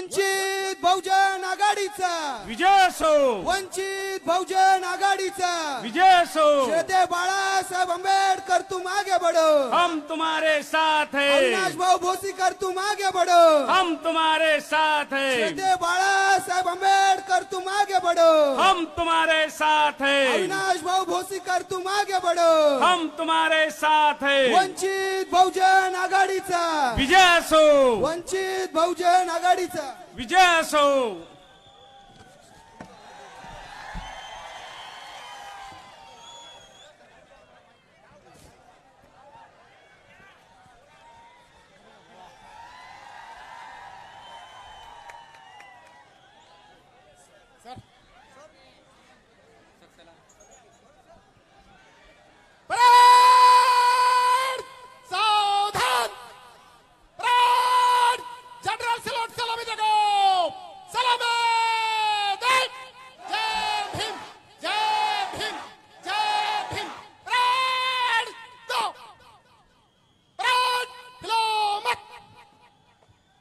वंचित बहुजन आघाडीचा विजय असो, वंचित बहुजन आघाडीचा विजय असो। श्रद्धेय बाळासाहेब आंबेडकर तुम आगे बढ़ो, हम तुम्हारे साथ हैं। अविनाश भाऊ भोसीकर तुम आगे बढ़ो, हम तुम्हारे साथ हैं। श्रद्धेय बाळासाहेब आंबेडकर तुम आगे बढ़ो, हम तुम्हारे साथ हैं। अविनाश भाऊ भोसीकर तुम आगे बढ़ो, हम तुम्हारे साथ हैं। वंचित बहुजन आघाडीचा विजय असो, वंचित बहुजन आघाडीचा विजय असो।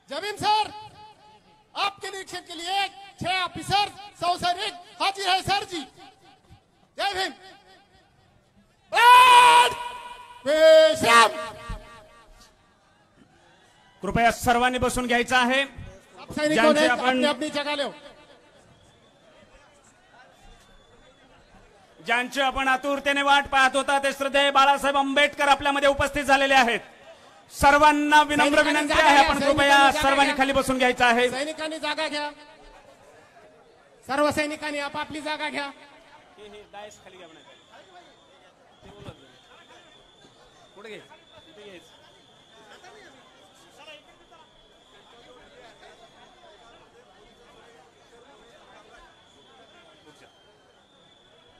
जमीन सर, आपके निरीक्षण के लिए 6 ऑफिसर 100 सैनिक हाजिर है सर जी। जय भीम। विश्राम। कृपया सर्वांनी बसून घ्यायचं आहे। सैनिकों ने अपनी अपनी जगह लो। ज्यांची आपण आतुरतेने वाट पाहत होता ते श्रद्धेय बाळासाहेब आंबेडकर आपल्यामध्ये उपस्थित झालेले आहेत। सर्वांना विनम्र विनंती आहे, आपण कृपया सर्वांनी खाली बसून घ्यायचं आहे। सैनिकांनी जागा घ्या, सर्व सैनिकांनी आपापली जागा घ्या।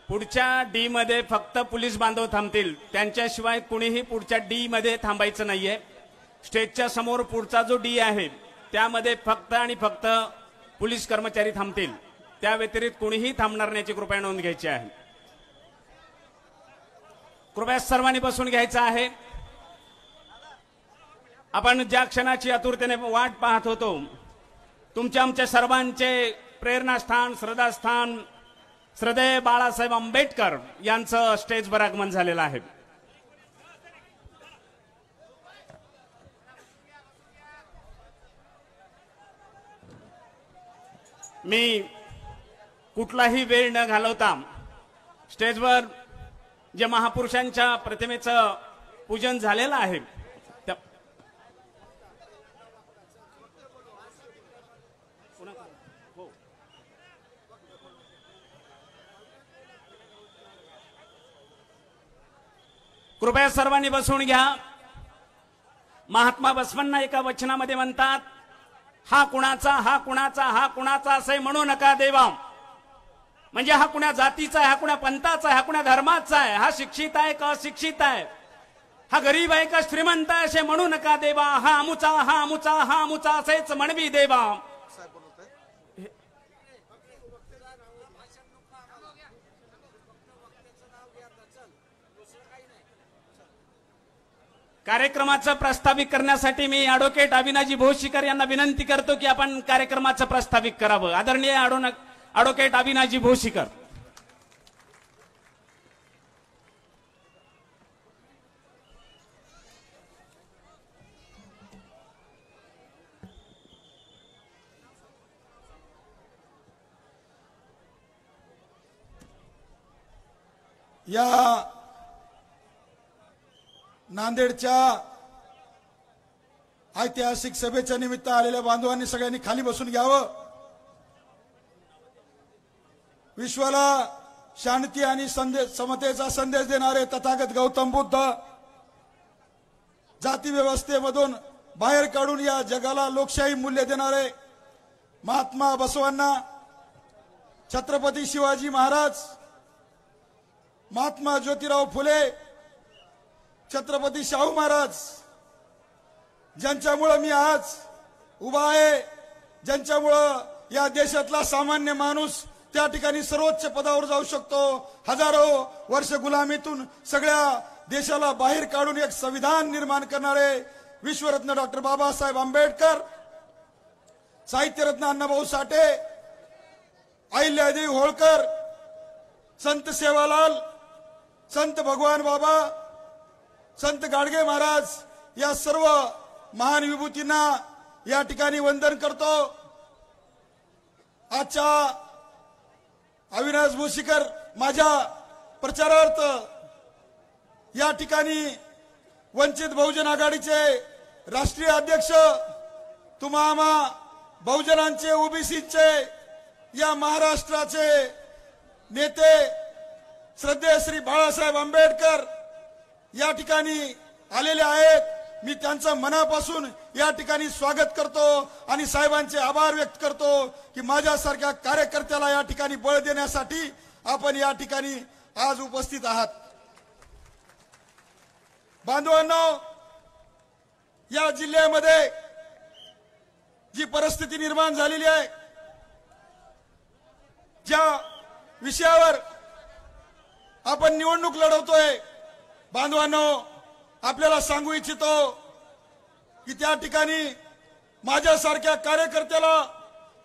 पुढच्या डी मध्ये फक्त पोलीस बांधव थांबतील, त्यांच्याशिवाय कुणीही पुढच्या डी मध्ये थांबायचं नाहीये। स्टेजच्या समोर पुढचा जो डी आहे त्यामध्ये फक्त आणि फक्त पोलीस कर्मचारी थांबतील, त्या व्यतिरिक्त कुणीही थांबणार नाही, कृपया नोंद घ्यायची आहे। कृपया सर्वांनी बसून घ्यायचं आहे। आपण ज्या क्षणाची आतुरतेने वाट पाहत होतो, तुमच्या आमच्या सर्वांचे प्रेरणास्थान, श्रद्धास्थान श्रद्धेय बाळासाहेब आंबेडकर यांचं स्टेजवर आगमन झालेलं आहे। मी कुठलाही वेळ न घालवता स्टेजवर जे महापुरुषांच्या प्रतिमेचं पूजन झालेलं आहे कृपया सर्वांनी बसून घ्या। महात्मा बसवांना एका वचनामध्ये म्हणतात, हा कुणाचा, हा कुणाचा, हा कुणाचा असे म्हणू नका देवा। म्हणजे हा कुणा जातीचा आहे, हा कुणा पंथाचा आहे, हा कुणा धर्माचा आहे, हा शिक्षित आहे का अशिक्षित आहे, हा गरीब आहे का श्रीमंत आहे असे म्हणू नका देवा। हा अमुचा, हा अमुचा, हा अमुचा असेच म्हणवी देवा। कार्यक्रमाचं प्रस्तावित करण्यासाठी मी ॲडव्होकेट अविनाजी भोसीकर यांना विनंती करतो की आपण कार्यक्रमाचं प्रस्तावित करावं। आदरणीय ॲडव्होकेट अविनाजी भोसीकर। या नांदेडच्या ऐतिहासिक सभेच्या निमित्त आलेल्या बांधवांनी सगळ्यांनी खाली बसून घ्यावं। विश्वाला शांती आणि समतेचा संदेश देणारे तथागत गौतम बुद्ध जाती व्यवस्थेमधून बाहेर काढून या जगाला लोकशाही मूल्य देणारे महात्मा बसवांना, छत्रपती शिवाजी महाराज, महात्मा ज्योतिराव फुले, छत्रपती शाहू महाराज, ज्यांच्यामुळे मी आज उभा आहे, ज्यांच्यामुळे या देशातला सामान्य माणूस त्या ठिकाणी सर्वोच्च पदावर जाऊ शकतो। हजारो वर्ष गुलामीतून सगळ्या देशाला बाहेर काढून एक संविधान निर्माण करणारे विश्वरत्न डॉक्टर बाबासाहेब आंबेडकर, साहित्यरत्न अण्णाभाऊ साठे, अहिल्यादेवी होळकर, संत सेवालाल, संत भगवान बाबा, संत गाडगे महाराज या सर्व महान विभूतींना या ठिकाणी वंदन करतो। आजच्या अविनाश भोसीकर माझ्या प्रचारार्थ या ठिकाणी वंचित बहुजन आघाडीचे राष्ट्रीय अध्यक्ष, तुम्हा बहुजनांचे ओबीसीचे या महाराष्ट्राचे नेते श्रद्धेय श्री बाळासाहेब आंबेडकर या ठिकाणी आलेले आहेत। मी त्यांचं मनापासून या ठिकाणी स्वागत करतो आणि साहेबांचे आभार व्यक्त करतो की माझ्यासारख्या कार्यकर्त्याला या ठिकाणी बळ देण्यासाठी आपण या ठिकाणी आज उपस्थित आहात। बांधवांनो, या जिल्ह्यामध्ये जी परिस्थिती निर्माण झालेली आहे, ज्या विषयावर आपण निवडणूक लढवतोय, बांधवांनो आपल्याला सांगू इच्छितो की त्या ठिकाणी माझ्यासारख्या कार्यकर्त्याला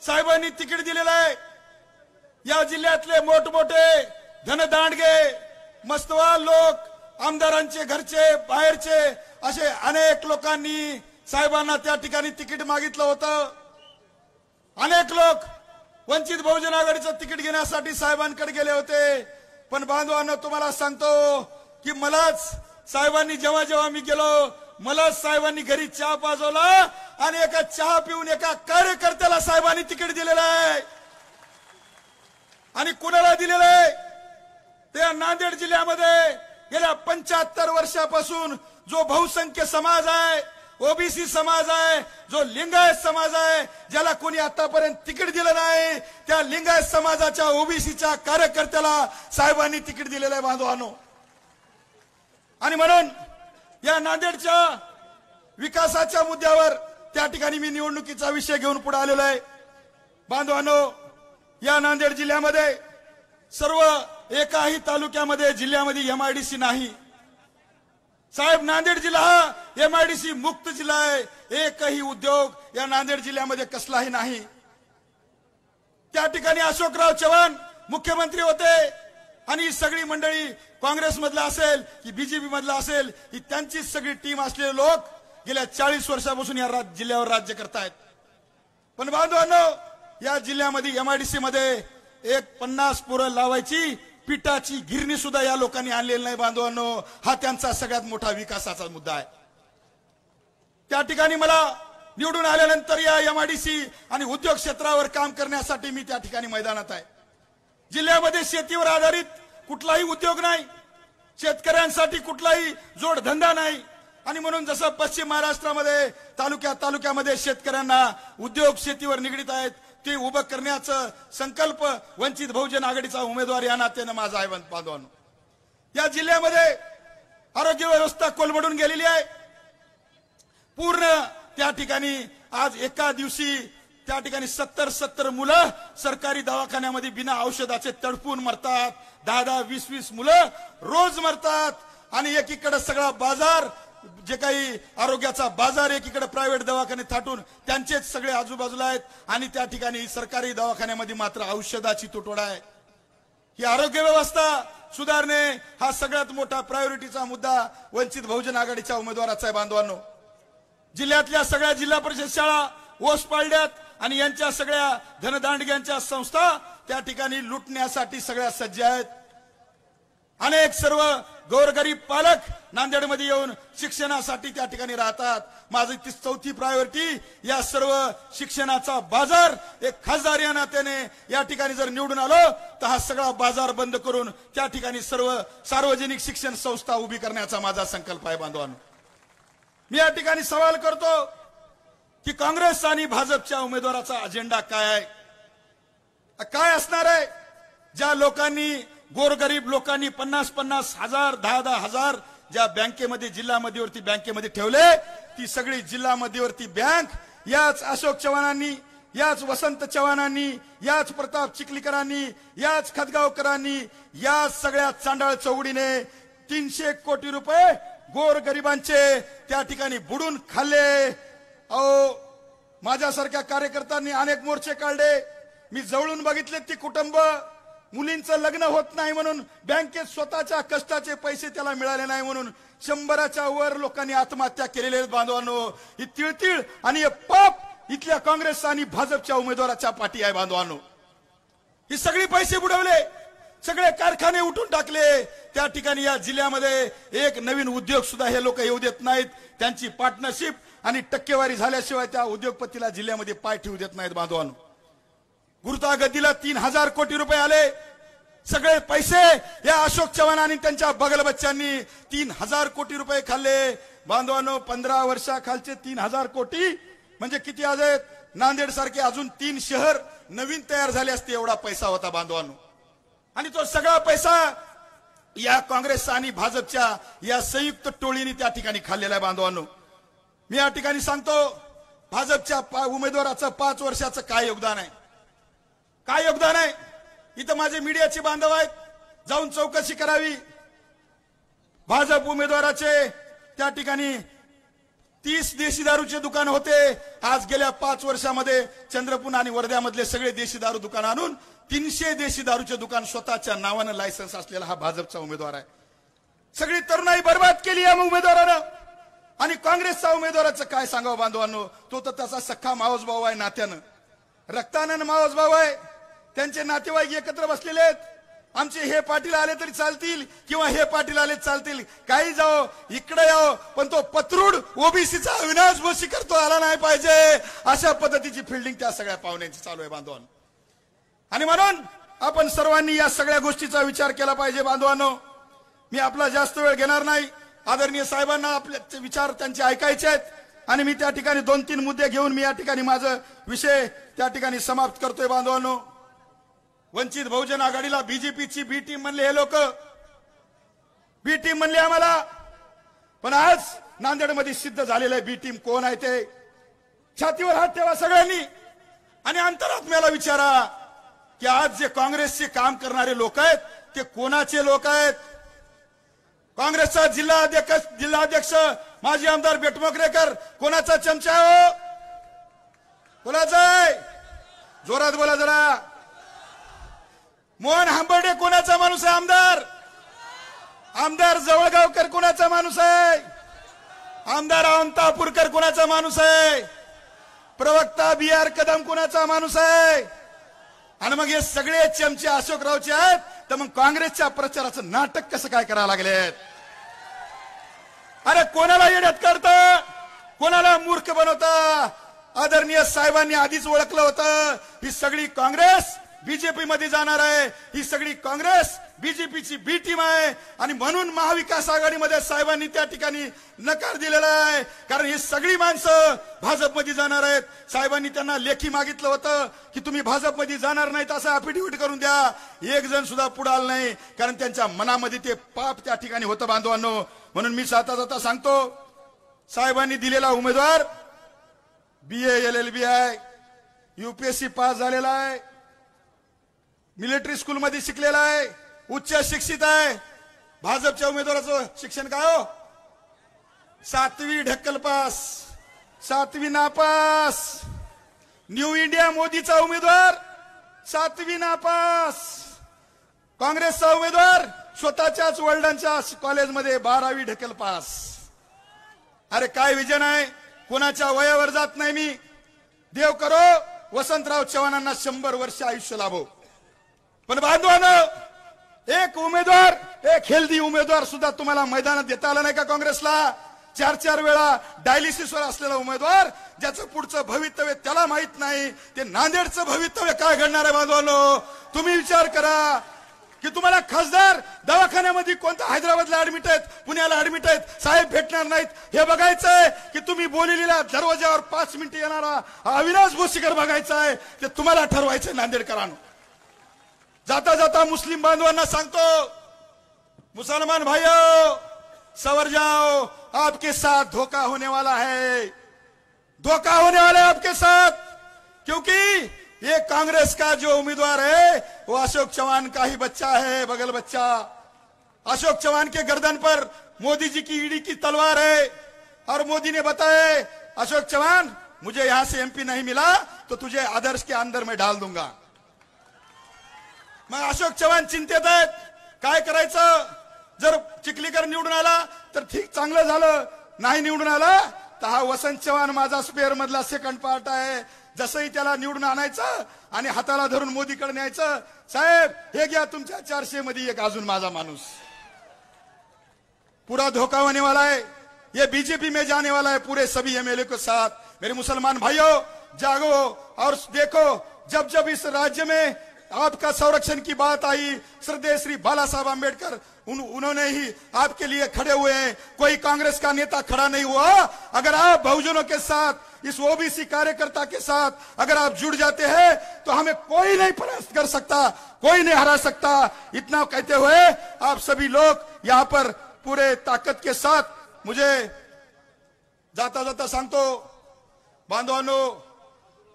साहेबांनी तिकीट दिलेलं आहे। या जिल्ह्यातले मोठमोठे धनदांडगे मस्तवाल लोक, आमदारांचे घरचे बाहेरचे असे अनेक लोकांनी साहेबांना त्या ठिकाणी तिकीट मागितलं होतं। अनेक लोक वंचित बहुजन आघाडीचं तिकीट घेण्यासाठी साहेबांकडे गेले होते। पण बांधवांनो तुम्हाला सांगतो की मलाच साहेबांनी जेव्हा मी गेलो, मलाच साहेबांनी घरी चहा पाजवला आणि एका चहा पिऊन एका कार्यकर्त्याला साहेबांनी तिकीट दिलेलं आहे। आणि कुणाला दिलेलं आहे? त्या नांदेड जिल्ह्यामध्ये गेल्या 75 वर्षापासून जो बहुसंख्य समाज आहे, ओबीसी समाज आहे, जो लिंगायत समाज आहे, ज्याला कोणी आतापर्यंत तिकीट दिलं नाही, त्या लिंगायत समाजाच्या ओबीसीच्या कार्यकर्त्याला साहेबांनी तिकीट दिलेलं आहे बांधवांनो। आणि म्हणून या नांदेडच्या विकासाच्या मुद्द्यावर त्या ठिकाणी मी निवडणुकीचा विषय घेऊन पुढे आलेलो आहे। बांधवांनो, या नांदेड जिल्ह्यामध्ये सर्व एकाही तालुक्यामध्ये जिल्ह्यामध्ये एमआयडीसी नाही। साहेब, नांदेड जिल्हा हा एमआयडीसी मुक्त जिल्हा आहे। एकही उद्योग या नांदेड जिल्ह्यामध्ये कसलाही नाही। त्या ठिकाणी अशोकराव चव्हाण मुख्यमंत्री होते आणि ही सगळी मंडळी काँग्रेस मधला असेल की बीजेपी मधला असेल, ही त्यांची सगळी टीम असलेले लोक गेल्या 40 वर्षापासून या जिल्ह्यावर राज्य करतायत। पण बांधवांनो, या जिल्ह्यामध्ये एमआयडीसी मध्ये एक 50 पोरं लावायची पिठाची गिरणी सुद्धा या लोकांनी आणलेली नाही बांधवांनो। हा त्यांचा सगळ्यात मोठा विकासाचा मुद्दा आहे। त्या ठिकाणी मला निवडून आल्यानंतर या एमआयडीसी आणि उद्योग क्षेत्रावर काम करण्यासाठी मी त्या ठिकाणी मैदानात आहे। जिल्ह्यामध्ये शेतीवर आधारित कुठलाही उद्योग नाही, शेतकऱ्यांसाठी कुठलाही जोडधंदा नाही। आणि म्हणून जसं पश्चिम महाराष्ट्रामध्ये तालुक्यामध्ये शेतकऱ्यांना उद्योग शेतीवर निगडीत आहेत, ते उभं करण्याचा संकल्प वंचित बहुजन आघाडीचा उमेदवार या नात्यानं माझा आहे बांधवांनो। या जिल्ह्यामध्ये आरोग्य व्यवस्था कोलमडून गेलेली आहे पूर्ण। त्या ठिकाणी आज एका दिवशी त्या ठिकाणी 70 मुलं सरकारी दवाखान्यामध्ये बिना औषधाचे तडपून मरतात। 10 20 मुलं रोज मरतात। आणि एकीकडे सगळा बाजार, जे काही आरोग्याचा बाजार एकीकडे प्रायव्हेट दवाखाने थाटून त्यांचेच सगळे आजूबाजूला आहेत आणि त्या ठिकाणी सरकारी दवाखान्यामध्ये मात्र औषधाची तुटवडा आहे। ही आरोग्य व्यवस्था सुधारणे हा सगळ्यात मोठा प्रायोरिटीचा मुद्दा वंचित बहुजन आघाडीच्या उमेदवाराचा आहे बांधवांनो। जिल्ह्यातल्या सगळ्या जिल्हा परिषद शाळा ओस पाडल्यात आणि यांच्या सगळ्या धनदांडग्यांच्या संस्था त्या ठिकाणी लुटण्यासाठी सगळ्या सज्ज आहेत। अनेक सर्व गोरगरीब पालक नांदेडमध्ये येऊन शिक्षणासाठी त्या ठिकाणी राहतात। माझी ती चौथी प्रायोरिटी या सर्व शिक्षणाचा बाजार एक खासदार या नात्याने या ठिकाणी जर निवडून आलो तर हा सगळा बाजार बंद करून त्या ठिकाणी सर्व सार्वजनिक शिक्षण संस्था उभी करण्याचा माझा संकल्प आहे बांधवांनो। मी या ठिकाणी सवाल करतो की काँग्रेस आणि भाजपच्या उमेदवाराचा अजेंडा काय आहे, काय असणार आहे? ज्या लोकांनी गोरगरीब लोकांनी 50 हजार 10 हजार ज्या बँकेमध्ये जिल्हा मध्यवर्ती बँकेमध्ये ठेवले, ती सगळी जिल्हा मध्यवर्ती बँक याच अशोक चव्हाणांनी, याच वसंत चव्हाणांनी, याच प्रताप चिखलीकरांनी, याच खतगावकरांनी, या सगळ्या चांडाळ चौघडीने 300 कोटी रुपये गोरगरिबांचे त्या ठिकाणी बुडून खाल्ले। अहो, माझ्यासारख्या कार्यकर्त्यांनी अनेक मोर्चे काढले. मी जवळून बघितले ती कुटुंब. मुलींचं लग्न होत नाही म्हणून बँकेत स्वतःच्या कष्टाचे पैसे त्याला मिळाले नाही म्हणून 100च्या वर लोकांनी आत्महत्या केलेल्या आहेत. बांधवांनो, ही तिळतिळ आणि हे पाप इथल्या काँग्रेस आणि भाजपच्या उमेदवाराच्या पाठी आहे. बांधवांनो, ही सगळी पैसे बुडवले, सगळे कारखाने उठून टाकले. त्या ठिकाणी या जिल्ह्यामध्ये एक नवीन उद्योग सुद्धा हे लोक येऊ देत नाहीत. त्यांची पार्टनरशिप आणि टक्केवारी झाल्याशिवाय त्या उद्योगपतीला जिल्ह्यामध्ये पाय ठेवू देत नाहीत. बांधवांनो, गुरुतागतीला 3000 कोटी रुपये आले. सगळे पैसे या अशोक चव्हाण आणि त्यांच्या बगल बच्चांनी 3000 कोटी रुपये खाल्ले. बांधवांनो, 15 वर्षाखालचे 3000 कोटी म्हणजे किती आहेत? नांदेड सारखे अजून 3 शहर नवीन तयार झाले असते एवढा पैसा होता. बांधवांनो, आणि तो सगळा पैसा या काँग्रेस आणि भाजपच्या या संयुक्त टोळीने त्या ठिकाणी खाल्लेला आहे. बांधवांनो, मी या ठिकाणी सांगतो, भाजपच्या उमेदवाराचं 5 वर्षाचं काय योगदान आहे? काय योगदान आहे? इथं माझे मीडियाचे बांधव आहेत, जाऊन चौकशी करावी. भाजप उमेदवाराचे त्या ठिकाणी 30 देशी दारूचे दुकान होते. आज गेल्या 5 वर्षामध्ये चंद्रपूर आणि वर्ध्यामधले सगळे देशी दारू दुकान आणून 300 देशी दारूचे दुकान स्वतःच्या नावानं लायसन्स असलेला हा भाजपचा उमेदवार आहे. सगळी तरुणाई बर्बाद केली या उमेदवारानं. आणि काँग्रेसचा उमेदवाराचं काय सांगावं बांधवांनो, तो तर त्याचा सख्खा मावस भाऊ आहे, नात्यानं रक्तानं मावस भाऊ आहे. त्यांचे नातेवाईक एकत्र बसलेले आहेत. आमचे हे पाटील आले तरी चालतील किंवा हे पाटील आले चालतील, काही जाओ इकडे यावं, पण तो पत्रूड ओबीसीचा अविनाश बोशीकर तो आला नाही पाहिजे. अशा पद्धतीची फिल्डिंग त्या सगळ्या पाहुण्यांची चालू आहे बांधवांनो. आणि म्हणून आपण सर्वांनी या सगळ्या गोष्टीचा विचार केला पाहिजे. बांधवांनो, मी आपला जास्त वेळ घेणार नाही. आदरणीय साहेबांना आपले विचार त्यांचे ऐकायचे आहेत आणि मी त्या ठिकाणी 2-3 मुद्दे घेऊन मी या ठिकाणी माझा विषय त्या ठिकाणी समाप्त करतोय. बांधवांनो, वंचित बहुजन आघाडीला बीजेपीची बी टीम म्हणले हे लोक, बी टीम म्हणले आम्हाला. पण आज नांदेडमध्ये सिद्ध झालेलं आहे बी टीम कोण आहे ते. छातीवर हात ठेवा सगळ्यांनी आणि अंतरात्म्याला विचारा की आज जे काँग्रेसचे काम करणारे लोक आहेत ते कोणाचे लोक आहेत? काँग्रेसचा जिल्हाध्यक्ष माजी आमदार बेटमोकरेकर कोणाचा चमचा हो? कोणाचा आहे? जोरात बोला जरा. मोहन हांबर्डे कोणाचा माणूस आहे? आमदार जवळगावकर कोणाचा माणूस आहे? आमदार अवंतापूरकर कोणाचा माणूस आहे? प्रवक्ता BR कदम कोणाचा माणूस आहे? आणि मग हे सगळे चमचे अशोकरावचे आहेत, तर मग काँग्रेसच्या प्रचाराचं नाटक कसं काय करायला लागलेत? अरे कोणाला येड्यात करता, कोणाला मूर्ख बनवता? आदरणीय साहेबांनी आधीच ओळखलं होतं, ही सगळी काँग्रेस बीजेपी मध्ये जाणार आहे. ही सगळी काँग्रेस बीजेपीची बी टीम आहे आणि म्हणून महाविकास आघाडीमध्ये साहेबांनी त्या ठिकाणी नकार दिलेला आहे. कारण ही सगळी माणसं भाजपमध्ये जाणार आहेत. साहेबांनी त्यांना लेखी मागितलं होतं की तुम्ही भाजपमध्ये जाणार नाहीत असं अफिडेव्हिट करून द्या. एक जण सुद्धा पुढे आला नाही, कारण त्यांच्या मनामध्ये ते पाप त्या ठिकाणी होतं. बांधवांनो, म्हणून मी जाता सांगतो, साहेबांनी दिलेला उमेदवार BA LLB आहे, UPSC पास झालेला आहे, मिलिटरी स्कूल मध्ये शिकलेला आहे, उच्च शिक्षित आहे. भाजपच्या उमेदवाराचं शिक्षण काय हो? 7वी ढक्कल पास, 7वी नापास. न्यू इंडिया मोदीचा उमेदवार 7वी नापास. काँग्रेसचा उमेदवार स्वतःच्याच वडिलांच्या कॉलेजमध्ये 12वी ढकल पास. अरे काय विजन आहे? कोणाच्या वयावर जात नाही मी. देव करो वसंतराव चव्हाणांना 100 वर्ष आयुष्य लाभो. पण बांधवांनो, एक उमेदवार, एक हेल्दी उमेदवार सुद्धा तुम्हाला मैदानात देता आला नाही का काँग्रेसला? 4-4 वेळा डायलिसिसवर असलेला उमेदवार, ज्याचं पुढचं भवितव्य त्याला माहित नाही. ते नांदेडचं भवितव्य काय घडणार आहे? बांधवांनो, तुम्ही विचार करा की तुम्हाला खासदार दवाखान्यामध्ये कोणत्या हैदराबादला ऍडमिट आहेत, पुण्याला ऍडमिट आहेत, साहेब भेटणार नाहीत हे बघायचंय की तुम्ही बोलिलेल्या दरवाजावर 5 मिनिटं येणारा अविनाश बोशीकर बघायचा आहे? ते तुम्हाला ठरवायचंय नांदेडकरांनो. जाता जाता मुस्लिम बांधवांना सांगतो, मुसलमान भाइयों सवर जाओ, आपके साथ धोखा होने वाला है, धोखा होने वाला है आपके साथ. क्योंकि ये कांग्रेस का जो उम्मीदवार है वो अशोक चव्हाण का ही बच्चा है, बगल बच्चा. अशोक चव्हाण के गर्दन पर मोदी जी की ईडी की तलवार है और मोदी ने बताया अशोक चव्हाण मुझे यहां से एमपी नहीं मिला तो तुझे आदर्श के अंदर में डाल दूंगा। मग अशोक चव्हाण चिंतेत आहेत, काय करायचं? जर चिखलीकर निवडून आला तर ठीक, चांगलं झालं. नाही निवडून आला तर हा वसंत चव्हाण माझा स्पेअर मधला सेकंड पार्ट आहे. जसंही त्याला निवडून आणायचं आणि हाताला धरून मोदीकडे न्यायचं. साहेब हे घ्या तुमच्या 400 मध्ये एक अजून माझा माणूस. पूरा धोखा होने वाला है, ये बीजेपी में जाने वाला है पूरे सभी एमएलए के साथ। मेरे मुसलमान भाइयों जागो और देखो, जब जब इस राज्य में आपका संरक्षण की बात आई, श्रद्धेय श्री बाला साहब आम्बेडकर उन्होंने ही आपके लिए खड़े हुए हैं। कोई कांग्रेस का नेता खड़ा नहीं हुआ। अगर आप बहुजनों के साथ, इस ओबीसी कार्यकर्ता के साथ अगर आप जुड़ जाते हैं तो हमें कोई नहीं परास्त कर सकता, कोई नहीं हरा सकता। इतना कहते हुए आप सभी लोग यहाँ पर पूरे ताकत के साथ, मुझे जाता जाता सांगतो बांधवांनो,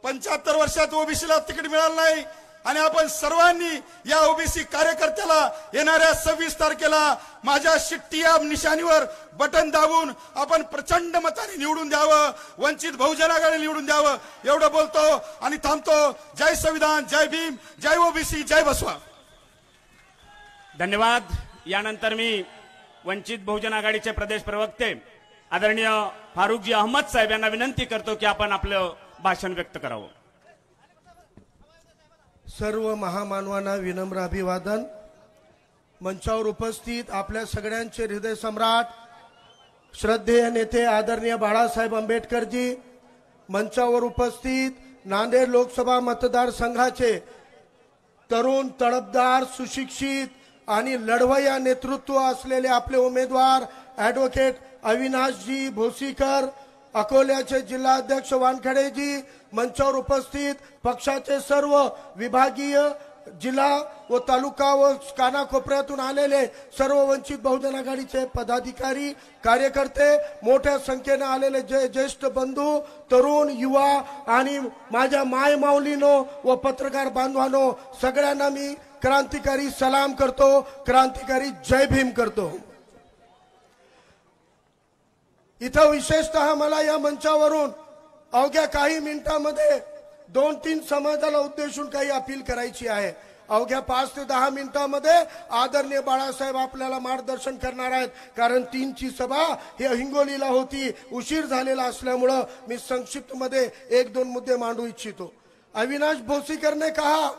75 वर्षात ओबीसीला तिकीट मिळालं नाही आणि आपण सर्वांनी या ओबीसी कार्यकर्त्याला येणाऱ्या 26 तारखेला माझ्या शिट्टीया निशाणीवर बटन दाबून आपण प्रचंड मताने निवडून द्यावं, वंचित बहुजन आघाडी निवडून द्यावं, एवढं बोलतो आणि थांबतो. जय संविधान, जय भीम, जय ओबीसी, जय बसवा. धन्यवाद. यानंतर मी वंचित बहुजन आघाडीचे प्रदेश प्रवक्ते आदरणीय फारुखजी अहमद साहेब यांना विनंती करतो की आपण आपलं भाषण व्यक्त करावं. सर्व महामानवांना विनम्र अभिवादन. मंचावर उपस्थित आपल्या सगळ्यांचे हृदय सम्राट श्रद्धेय नेते आदरणीय बाळासाहेब आंबेडकरजी, मंचावर उपस्थित नांदेड लोकसभा मतदारसंघाचे तरुण, तडफदार, सुशिक्षित आणि लढवय्या नेतृत्व असलेले आपले उमेदवार ॲडव्होकेट अविनाशजी भोसीकर, अकोल्याचे जिल्हाध्यक्ष वानखेडेजी, मंचावर उपस्थित पक्षाचे सर्व विभागीय, जिल्हा व तालुका व कानाकोपऱ्यातून आलेले सर्व वंचित बहुजन आघाडीचे पदाधिकारी, कार्यकर्ते, मोठ्या संख्येने आलेले ज्येष्ठ बंधू, तरुण, युवा आणि माझ्या माय माऊलीनो व पत्रकार बांधवांनो, सगळ्यांना मी क्रांतिकारी सलाम करतो, क्रांतिकारी जय भीम करतो. इथं विशेषतः मला या मंचावरून अवघ्या काही मिनिटांमध्ये 2-3 समाजाला उद्देशून काही अपील करायची आहे. अवघ्या 5 ते 10 मिनिटांमध्ये आदरणीय बाळासाहेब आपल्याला मार्गदर्शन करणार आहेत, कारण 3ची सभा ही हिंगोलीला होती. उशीर झालेला असल्यामुळं मी संक्षिप्त मध्ये 1-2 मुद्दे मांडू इच्छितो. अविनाश भोसीकर ने कहा,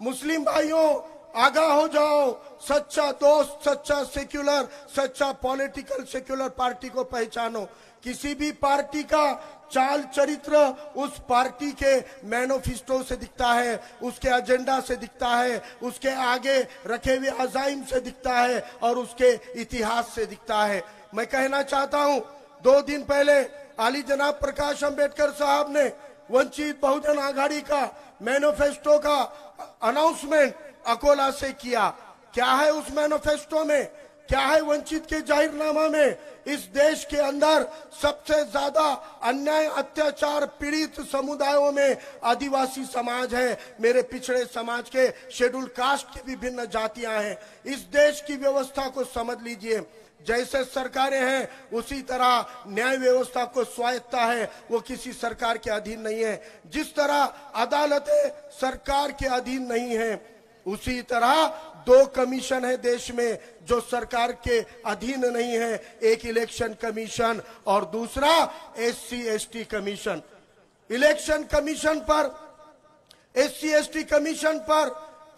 मुस्लिम भाइयों आगा हो जाओ, सच्चा दोस्त, सच्चा सेक्युलर, सच्चा पॉलिटिकल सेक्युलर पार्टी को पहचानो. किसी भी पार्टी का चाल चरित्र उस पार्टी के मैनिफेस्टो से दिखता है, उसके एजेंडा से दिखता है, उसके आगे रखे हुए अजाइम से दिखता है और उसके इतिहास से दिखता है. मैं कहना चाहता हूं, 2 दिन पहले आली जनाब प्रकाश अंबेडकर साहब ने वंचित बहुजन आघाड़ी का मैनिफेस्टो का अनाउंसमेंट अकोला से किया. क्या है उस मैनिफेस्टो में, क्या है वंचित के जाहिरनामा में? इस देश के अंदर सबसे ज्यादा अन्याय, अत्याचार पीड़ित समुदायों में आदिवासी समाज है, मेरे पिछड़े समाज के शेड्यूल कास्ट की विभिन्न जातियां हैं. इस देश की व्यवस्था को समझ लीजिए. जैसे सरकारें हैं उसी तरह न्याय व्यवस्था को स्वायत्ता है, वो किसी सरकार के अधीन नहीं है. जिस तरह अदालतें सरकार के अधीन नहीं है, उसी तरह 2 कमीशन है देश में जो सरकार के अधीन नहीं है. एक इलेक्शन कमीशन और दूसरा SC/ST कमीशन. इलेक्शन कमीशन पर, SC/ST कमीशन पर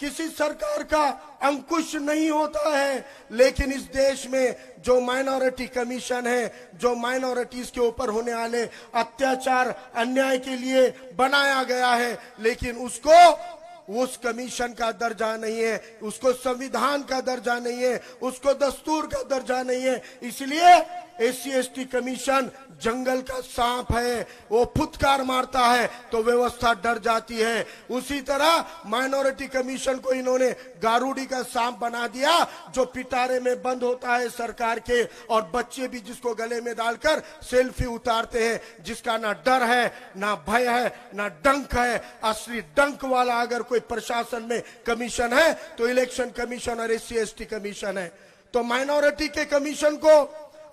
किसी सरकार का अंकुश नहीं होता है, लेकिन इस देश में जो माइनॉरिटी कमीशन है, जो माइनॉरिटीज के ऊपर होने वाले अत्याचार, अन्याय के लिए बनाया गया है, लेकिन उसको उस कमीशन का दर्जा नहीं है, उसको संविधान का दर्जा नहीं है, उसको दस्तूर का दर्जा नहीं है. इसलिए SC/ST कमीशन जंगल का सांप है, वो फुटकार मारता है तो व्यवस्था डर जाती है. उसी तरह माइनॉरिटी कमीशन को इन्होंने गारूडी का सांप बना दिया, जो पिटारे में बंद होता है सरकार के, और बच्चे भी जिसको गले में डालकर सेल्फी उतारते हैं, जिसका ना डर है, ना भय है, ना डंक है. असली डंक वाला अगर कोई प्रशासन में कमीशन है तो इलेक्शन कमीशन और SC/ST कमीशन है. तो माइनॉरिटी के कमीशन को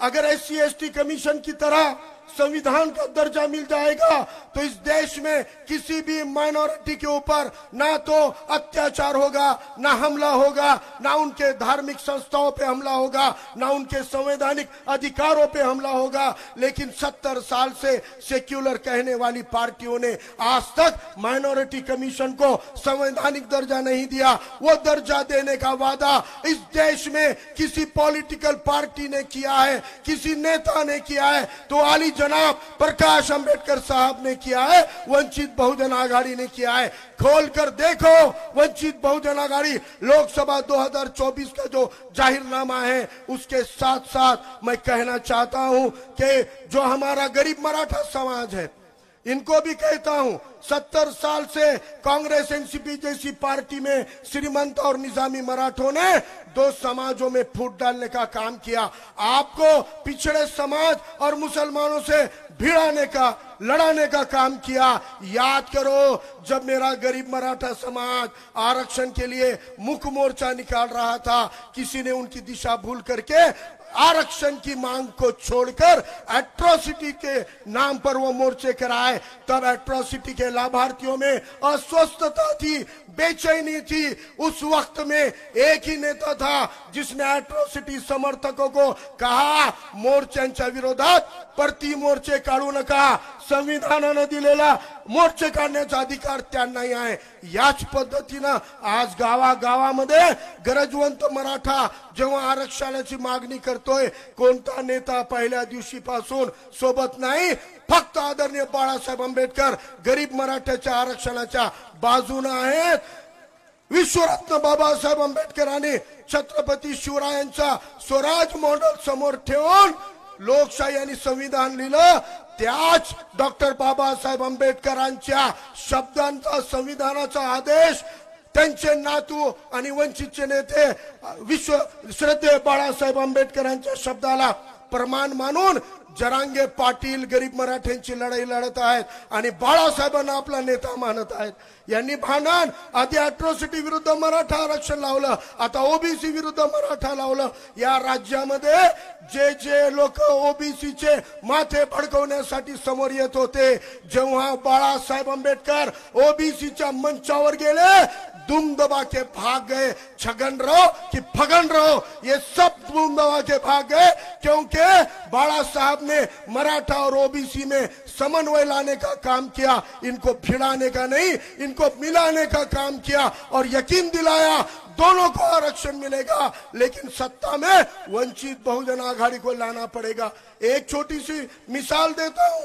अगर SC/ST कमीशन की तरह संविधान का दर्जा मिल जाएगा तो इस देश में किसी भी माइनॉरिटी के ऊपर ना तो अत्याचार होगा, ना हमला होगा, ना उनके धार्मिक संस्थाओं पे हमला होगा, ना उनके संवैधानिक अधिकारों पे हमला होगा। लेकिन 70 साल से सेक्युलर कहने वाली पार्टियों ने आज तक माइनॉरिटी कमीशन को संवैधानिक दर्जा नहीं दिया। वो दर्जा देने का वादा इस देश में किसी पॉलिटिकल पार्टी ने किया है, किसी नेता ने किया है तो आली जनाब प्रकाश अंबेडकर साहब ने किया है, वंचित बहुजन आघाड़ी ने किया है। खोलकर देखो वंचित बहुजन आघाड़ी लोकसभा 2024 का जो जाहिरनामा है उसके साथ साथ मैं कहना चाहता हूं कि जो हमारा गरीब मराठा समाज है इनको भी कहता हूं, 70 साल से कांग्रेस एनसीपी जैसी पार्टी में श्रीमंत और निजामी मराठों ने दो समाजों में फूट डालने का काम किया। आपको पिछड़े समाज और मुसलमानों से भिड़ाने का, लड़ाने का काम किया। याद करो जब मेरा गरीब मराठा समाज आरक्षण के लिए मुख मोर्चा निकाल रहा था, किसी ने उनकी दिशा भूल करके आरक्षण की मांग को छोड़कर एट्रोसिटी के नाम पर वो मोर्चे कराए। तब एट्रोसिटी के लाभार्थियों में अस्वस्थता थी, बेचैनी थी। उस वक्त में एक ही नेता था जिसने एट्रोसिटी समर्थकों को कहा मोर्चांच्या विरोधात परती मोर्चे काढू नका, संविधानाने दिलेला मोर्चे काढण्याचा अधिकार त्यांनाही आहे। याच पद्धतीने आज गावागावामध्ये गरजवंत मराठा जेव्हा आरक्षणाची मागणी करतोय, कोणता नेता पहिल्या दिवशीपासून सोबत नाही, फक्त आदरणीय बाळासाहेब आंबेडकर गरीब मराठ्याच्या आरक्षणाच्या बाजूने आहेत। विश्वरत्न बाबासाहेब आंबेडकरांनी छत्रपती शिवरायांचा स्वराज मॉडेल समोर ठेवून लोकशाही आणि संविधान लिहिलं। त्याच डॉक्टर बाबासाहेब आंबेडकरांच्या शब्दांचा, संविधानाचा आदेश त्यांचे नातू आणि वंचितचे नेते विश्व श्रद्धेय बाळासाहेब आंबेडकरांच्या शब्दाला प्रमाण मानून जरांगे पाटील गरीब मराठ्यांची लढाई लढत आहेत आणि बाळासाहेबांना आपला नेता मानत आहेत। यांनी भांडण आधी अट्रोसिटी विरुद्ध मराठा आरक्षण लावलं, आता ओबीसी विरुद्ध मराठा लावलं। या राज्यामध्ये जे जे लोक ओबीसीचे माथे भडकवण्यासाठी समोर येत होते, जेव्हा बाळासाहेब आंबेडकर ओबीसीच्या मंचावर गेले, दुम दबा के भाग गए। छगन रहो कि फगन रहो, ये सब दुम दबा के भाग गए, क्योंकि बाला साहब ने मराठा और ओबीसी में समन्वय लाने का काम किया। इनको भिड़ाने का नहीं, इनको मिलाने का काम किया और यकीन दिलाया दोनों को आरक्षण मिलेगा, लेकिन सत्ता में वंचित बहुजन आघाड़ी को लाना पड़ेगा। एक छोटी सी मिसाल देता हूं,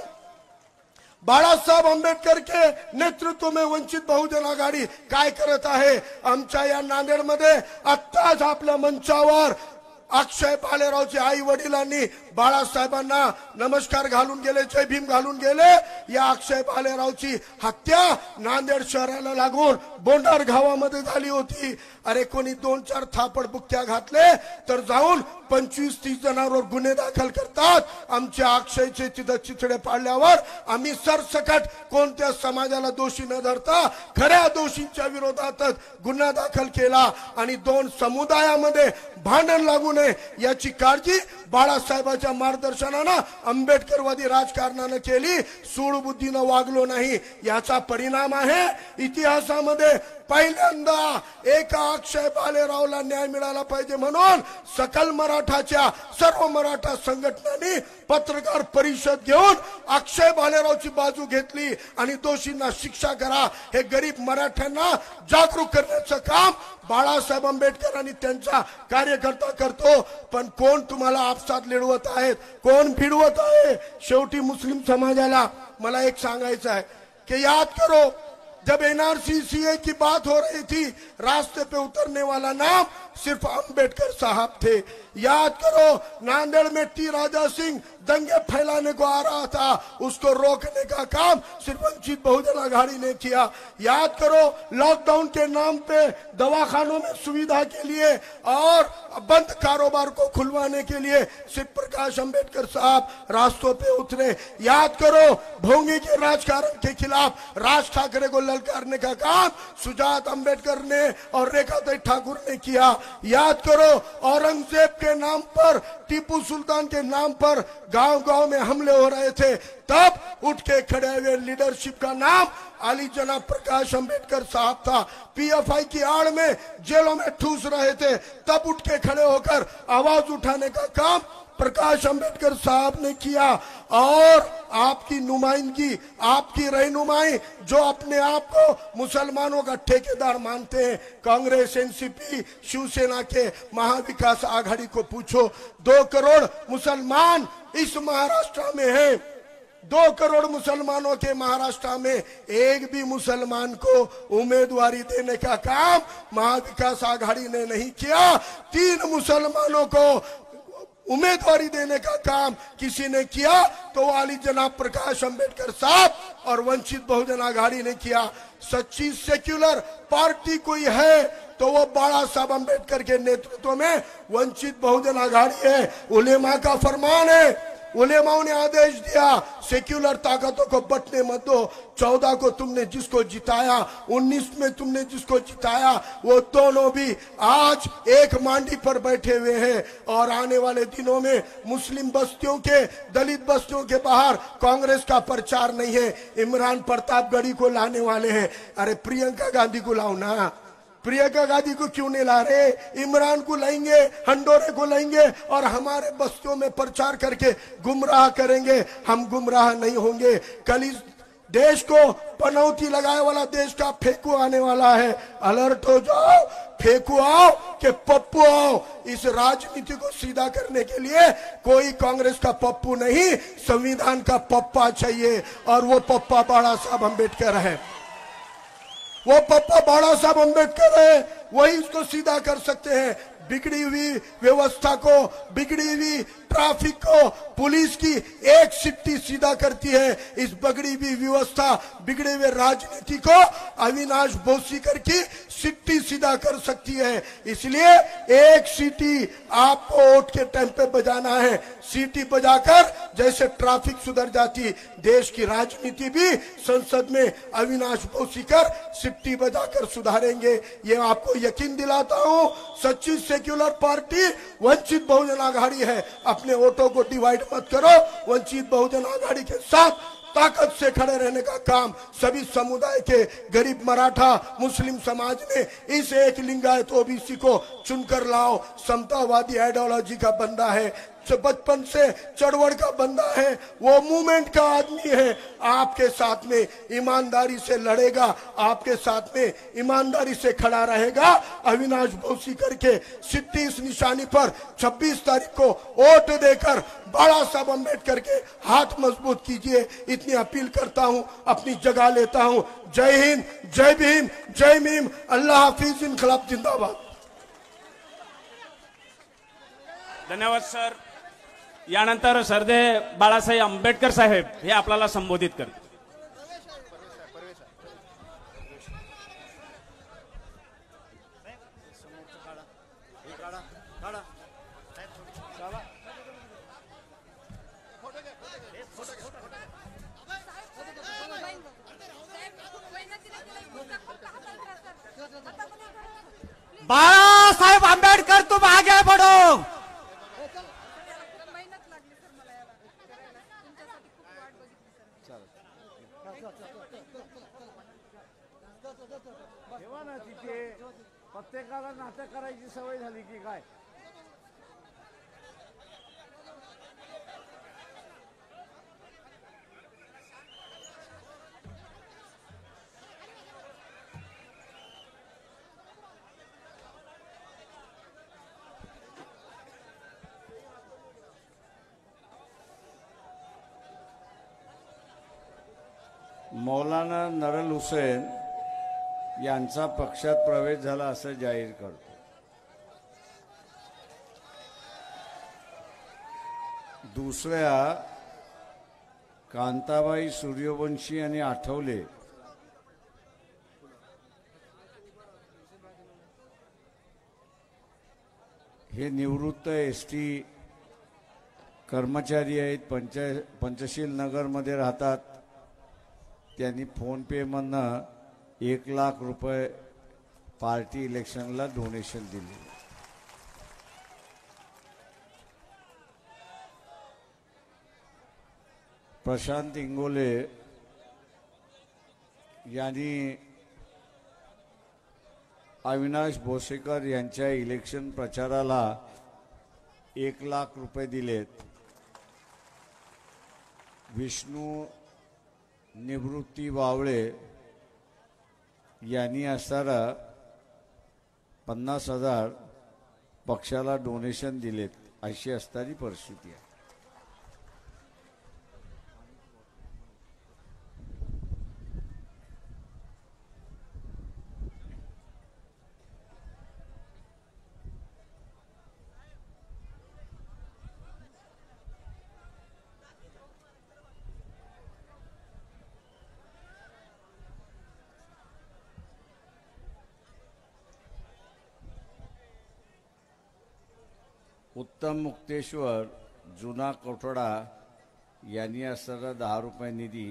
बाळासाहेब आंबेडकर के नेतृत्व में वंचित बहुजन आघाडी काय करत आहे। आमच्या या नांदेडमध्ये आत्ताच आपल्या मंचावर अक्षय भालेरावचे आई वडिलांनी बाळासाहेबांना नमस्कार घालून गेले, जय भीम घालून गेले। या अक्षय भालेरावची हत्या नांदेड शहराला लागून बोंडार गावामध्ये झाली होती। अरे कोणी 2-4 थापड बुक्क्या घातले तर जाऊन 25-30 जणांवर गुन्हे दाखल करतात। आमच्या अक्षयचे तिथे चिथडे पाडल्यावर आम्ही सरसकट कोणत्या समाजाला दोषी न धरता खऱ्या दोषींच्या विरोधातच गुन्हा दाखल केला आणि 2 समुदायामध्ये भांडण लागू नये याची काळजी बाळासाहेबांच्या मार्गदर्शनाने आंबेडकरवादी राजकारणाने केली। सूडबुद्धीने वागलो नाही, याचा परिणाम आहे इतिहासामध्ये पहिल्यांदा एका अक्षय भालेरावला न्याय मिळाला पाहिजे म्हणून सकल मराठाच्या सर्व मराठा संघटनांनी पत्रकार परिषद घेऊन अक्षय भालेरावची बाजू घेतली आणि दोषींना शिक्षा करा हे गरीब मराठ्यांना जागरूक करण्याचं काम बाळासाहेब आंबेडकर आणि त्यांचा कार्यकर्ता करतो। पण कोण तुम्हाला आपसात लढवत आहेत, कोण भिडवत आहे? शेवटी मुस्लिम समाजाला मला एक सांगायचं है कि याद करो जब एनआरसी सीए की बात हो रही थी, रास्ते पे उतरने वाला नाम सिर्फ अंबेडकर साहब थे। याद करो नांदेड़ में टी राजा सिंह दंगे फैलाने को आ रहा था, उसको रोकने का काम सिर्फ वंचित बहुजन आघाड़ी ने किया। याद करो लॉकडाउन के नाम पे दवाखानों में सुविधा के लिए और बंद कारोबार को खुलवाने के लिए सिर्फ प्रकाश अंबेडकर साहब रास्तों पे उतरे। याद करो भोंगी के राजकारण के खिलाफ राज ठाकरे को ललकारने का काम सुजात अंबेडकर ने और रेखाताई ठाकुर ने किया। याद करो, औरंगजेब के नाम पर, टीपू सुल्तान के नाम पर गांव-गांव में हमले हो रहे थे, तब उठ के खड़े हुए लीडरशिप का नाम अली जनाब प्रकाश अंबेडकर साहब था। पीएफआई की आड़ में जेलों में ठूस रहे थे, तब उठ के खड़े होकर आवाज उठाने का काम प्रकाश अंबेडकर साहब ने किया। और आपकी नुमाइंदगी, आपकी रहनुमाई, जो अपने आप को मुसलमानों का ठेकेदार मानते हैं, कांग्रेस, एनसीपी, शिवसेना के महाविकास आघाड़ी को पूछो, 2 करोड़ मुसलमान इस महाराष्ट्र में हैं। 2 करोड़ मुसलमानों के महाराष्ट्र में एक भी मुसलमान को उम्मीदवारी देने का काम महाविकास आघाड़ी ने नहीं किया। 3 मुसलमानों को उम्मीदवारी देने का काम किसी ने किया तो अली जनाब प्रकाश अंबेडकर साहब और वंचित बहुजन आघाड़ी ने किया। सच्ची सेक्युलर पार्टी कोई है तो वो बाला साहब अंबेडकर के नेतृत्व में वंचित बहुजन आघाड़ी है। उलेमा का फरमान है, उलेमाओं ने आदेश दिया, सेक्युलर ताकतों को बटने मत दो। 14 को तुमने जिसको जिताया, 19 में तुमने जिसको जिताया, वो दोनों भी आज एक मांडी पर बैठे हुए हैं। और आने वाले दिनों में मुस्लिम बस्तियों के, दलित बस्तियों के बाहर कांग्रेस का प्रचार नहीं है, इमरान प्रतापगढ़ी को लाने वाले हैं। अरे प्रियंका गांधी को लाओ ना, प्रियंका गांधी को क्यों नहीं ला रहे? इमरान को लाएंगे, हंडोरे को लाएंगे और हमारे बस्तियों में प्रचार करके गुमराह करेंगे। हम गुमराह नहीं होंगे। कल इस देश को पनौती लगाए वाला देश का फेंकू आने वाला है। अलर्ट हो जाओ, फेंकू आओ कि पप्पू आओ। इस राजनीति को सीधा करने के लिए कोई कांग्रेस का पप्पू नहीं, संविधान का पप्पा चाहिए और वो पप्पा बाला साहब अंबेडकर है। वो पप्पा बाला साहब अंबेडकर है, वही इसको सीधा कर सकते हैं। बिगड़ी हुई व्यवस्था को, बिगड़ी हुई ट्रैफिक को पुलिस की एक सिट्टी सीधा करती है। इस बिगड़ी हुई व्यवस्था, बिगड़े हुए राजनीति को अविनाश बोसीकर की सिट्टी सीधा कर सकती है। इसलिए एक सीटी आपको वोट के टाइम पे बजाना है। सीटी बजाकर जैसे ट्रैफिक सुधर जाती, देश की राजनीति भी संसद में अविनाश बोसीकर सिट्टी बजाकर सुधारेंगे। ये आपको यकीन दिलाता हूं। सच्ची सेक्युलर पार्टी वंचित बहुजन आघाड़ी है। अपने वोटों को डिवाइड मत करो। वंचित बहुजन आघाड़ी के साथ ताकत से खड़े रहने का काम सभी समुदाय के, गरीब मराठा, मुस्लिम समाज ने इस एक लिंगायत ओबीसी को चुनकर लाओ। समतावादी आइडियोलॉजी का बंदा है, बचपन से चढ़वड़ का बंदा है, वो मूवमेंट का आदमी है। आपके साथ में ईमानदारी से लड़ेगा, आपके साथ में ईमानदारी से खड़ा रहेगा। अविनाश बोसीकर के सिट्टी इस निशानी पर 26 तारीख को वोट देकर बाला साहब अंबेडकर के हाथ मजबूत कीजिए। इतनी अपील करता हूं, अपनी जगह लेता हूं। जय हिंद, जय भीम, जय मीम, अल्लाह हाफिज, इनकलाब जिंदाबाद। धन्यवाद सर। यानंतर सरदे बाळासाहेब आंबेडकर साहेब हे आपल्याला संबोधित करतील। बाळासाहेब आंबेडकर तुम आगे बढ़ो। प्रत्येकाला नाटक करायची सवय झाली की काय? मौलाना नरल हुसेन यांचा पक्षात प्रवेश झाला असं जाहीर करतो। दुसऱ्या कांताबाई सूर्यवंशी आणि आठवले हे निवृत्त एसटी कर्मचारी आहेत, पंचशील नगर मध्ये राहतात। त्यांनी फोन पे मधनं 1 लाख रुपये पार्टी इलेक्शनला डोनेशन दिले। प्रशांत इंगोले यांनी अविनाश भोसेकर यांच्या इलेक्शन प्रचाराला 1,00,000 रुपये दिलेत. विष्णू निवृत्ती वावळे यांनी असताना 50,000 पक्षाला डोनेशन दिलेत. अशी असणारी परिस्थिती आहे. उत्तम मुक्तेश्वर जुना कोठडा यांनी असताना 10 रुपये निधी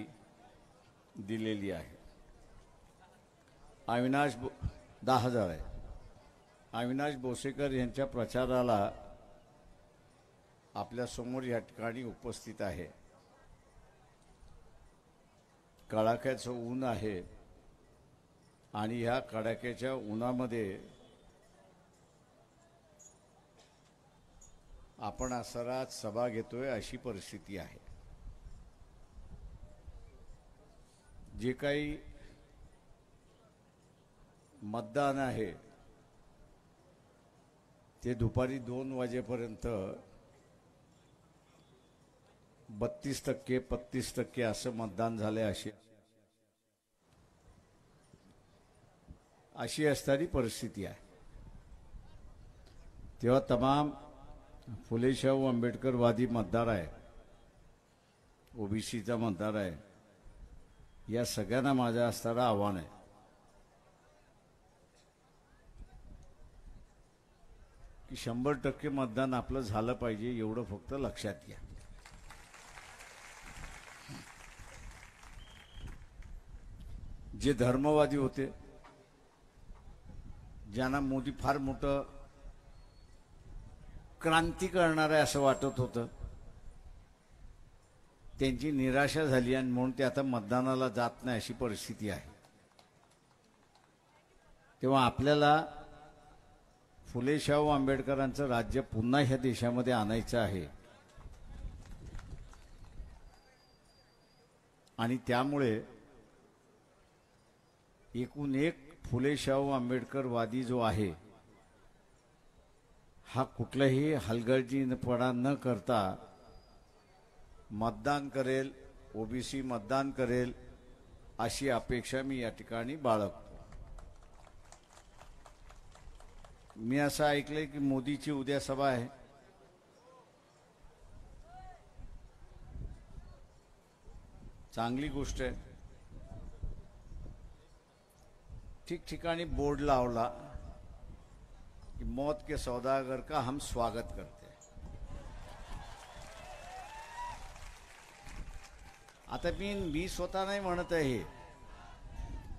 दिलेली आहे. 10,000 आहे. अविनाश भोसेकर यांच्या प्रचाराला आपल्या समोर या ठिकाणी उपस्थित आहे. कडाक्याचं ऊन आहे आणि ह्या कडाक्याच्या उन्हामध्ये आपण असरात सभा घेतोय अशी परिस्थिती आहे. जे काही मतदान आहे ते दुपारी 2 वाजेपर्यंत 32% 35% असं मतदान झाले. अशी असणारी परिस्थिती आहे. तेव्हा तमाम फुले शाहू आंबेडकरवादी मतदार आहे, ओबीसीचा मतदार आहे, या सगळ्यांना माझं असणारं आव्हान आहे की 100% मतदान आपलं झालं पाहिजे. एवढं फक्त लक्षात घ्या. जे धर्मवादी होते, ज्यांना मोदी फार मोठं क्रांती करणार आहे असं वाटत होतं, त्यांची निराशा झाली आणि म्हणून ते आता मतदानाला जात नाही अशी परिस्थिती आहे. तेव्हा आपल्याला फुले शाहू आंबेडकरांचं राज्य पुन्हा ह्या देशामध्ये आणायचं आहे. आणि त्यामुळे एकूण एक फुले शाहू आंबेडकरवादी जो आहे हा कुठलाही हलगर्जीपणा न करता मतदान करेल, ओबीसी मतदान करेल अशी अपेक्षा मी या ठिकाणी बाळगतो. मी असं ऐकलंय की मोदीची उद्या सभा आहे. चांगली गोष्ट आहे. ठिकठिकाणी बोर्ड लावला कि मौत के सौदागर का हम स्वागत करते हैं. आता मी स्वतः नाही म्हणत आहे,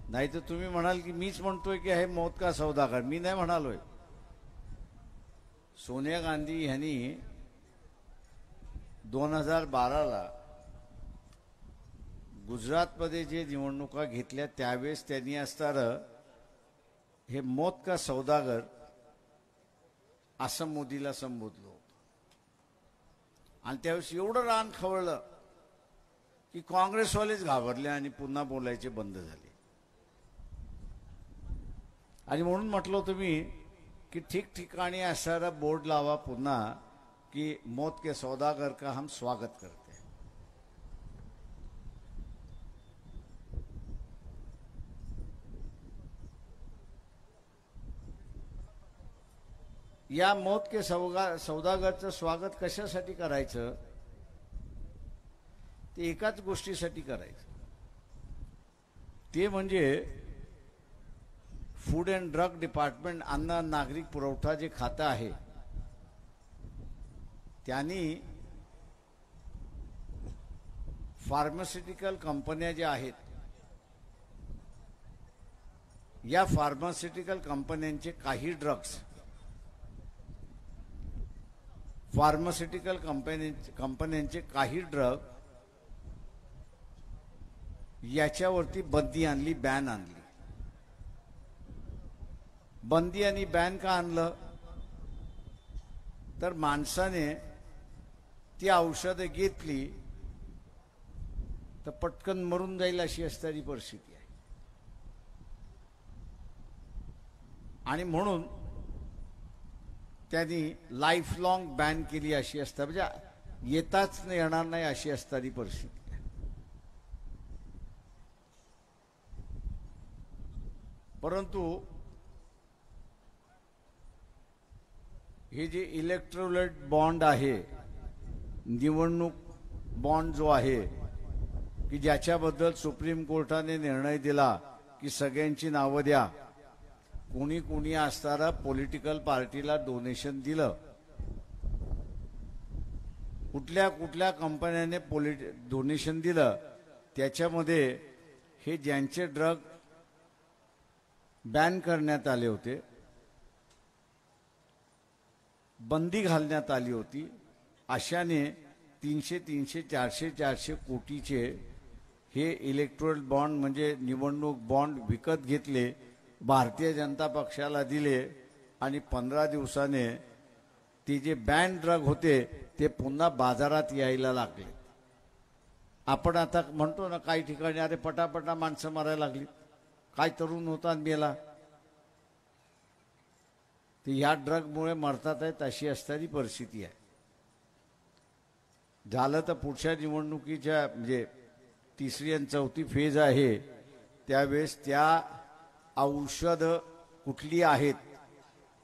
नाही तर तुम्ही म्हणाल की मीच म्हणतोय की आहे मौत का सौदागर. मी नाही म्हणालोय. सोनिया गांधी यांनी 2012ला गुजरातमध्ये जे निवडणुका घेतल्या त्यावेळेस त्यांनी असताना हे मौत का सौदागर असं मोदीला संबोधलं होतं. आणि त्यावेळेस एवढं रान खवळलं की काँग्रेसवालेच घाबरले आणि पुन्हा बोलायचे बंद झाले. आणि म्हणून म्हटलं होतं मी की ठिकठिकाणी असारा बोर्ड लावा पुन्हा की मौत के सौदागर का हम स्वागत करते हैं. या मौत के सौदागरचं स्वागत कशासाठी करायचं? ते एकाच गोष्टीसाठी करायचं, ते म्हणजे फूड अँड ड्रग डिपार्टमेंट, अन्न नागरिक पुरवठा जे खातं आहे त्यांनी फार्मास्युटिकल कंपन्या ज्या आहेत या फार्मास्युटिकल कंपन्यांचे काही ड्रग्स कंपन्यांचे काही ड्रग याच्यावरती बंदी आणली, बॅन आणली. बंदी आणि बॅन का आणलं? तर माणसाने ती औषधं घेतली तर पटकन मरून जाईल अशी असणारी परिस्थिती आहे. आणि म्हणून त्यांनी लाईफ लॉंग बॅन केली अशी असता, म्हणजे येताच येणार नाही अशी असणारी परिस्थिती आहे. परंतु हे जे इलेक्ट्रोलाइट बॉन्ड आहे, निवडणूक बॉन्ड जो आहे की ज्याच्याबद्दल सुप्रीम कोर्टाने निर्णय दिला की सगळ्यांची नावं द्या, कोणी कोणी असणारा पॉलिटिकल पार्टीला डोनेशन दिलं, कुठल्या कुठल्या कंपन्याने डोनेशन दिलं, त्याच्यामध्ये हे ज्यांचे ड्रग बॅन करण्यात आले होते, बंदी घालण्यात आली होती, अशाने 300 400 कोटीचे हे इलेक्ट्रोल बॉन्ड म्हणजे निवडणूक बॉन्ड विकत घेतले, भारतीय जनता पक्षाला दिले आणि 15 दिवसाने ते जे बॅन ड्रग होते ते पुन्हा बाजारात यायला लागले. आपण आता म्हणतो ना काही ठिकाणी अरे पटापटा माणसं मारायला लागली, काय तरुण होता मेला, ते ह्या ड्रगमुळे मरतात आहेत अशी असणारी परिस्थिती आहे. झालं तर पुढच्या निवडणुकीच्या म्हणजे तिसरी आणि चौथी फेज आहे त्यावेळेस त्या औषध कुठली आहेत,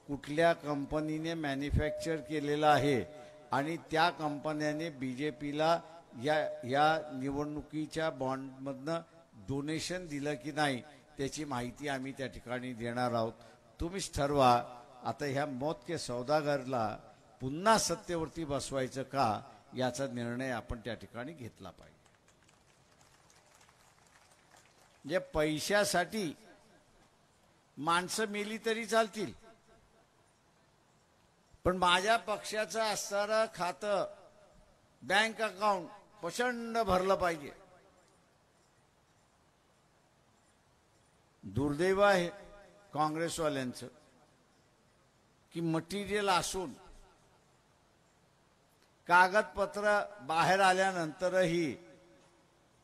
कुठल्या कंपनीने मॅन्युफॅक्चर केलेलं आहे आणि त्या कंपन्याने बीजेपीला या निवडणुकीच्या बॉन्डमधनं डोनेशन दिलं की नाही त्याची माहिती आम्ही त्या ठिकाणी देणार आहोत. तुम्हीच ठरवा आता ह्या मौत के सौदागरला पुन्हा सत्तेवरती बसवायचं का, याचा निर्णय आपण त्या ठिकाणी घेतला पाहिजे. जे पैशासाठी माणसं मेली तरी चालतील, पण माझ्या पक्षाचं असणारं खातं बँक अकाउंट प्रचंड भरलं पाहिजे. दुर्दैव आहे काँग्रेसवाल्यांचं की मटेरियल असून कागदपत्र बाहेर आल्यानंतरही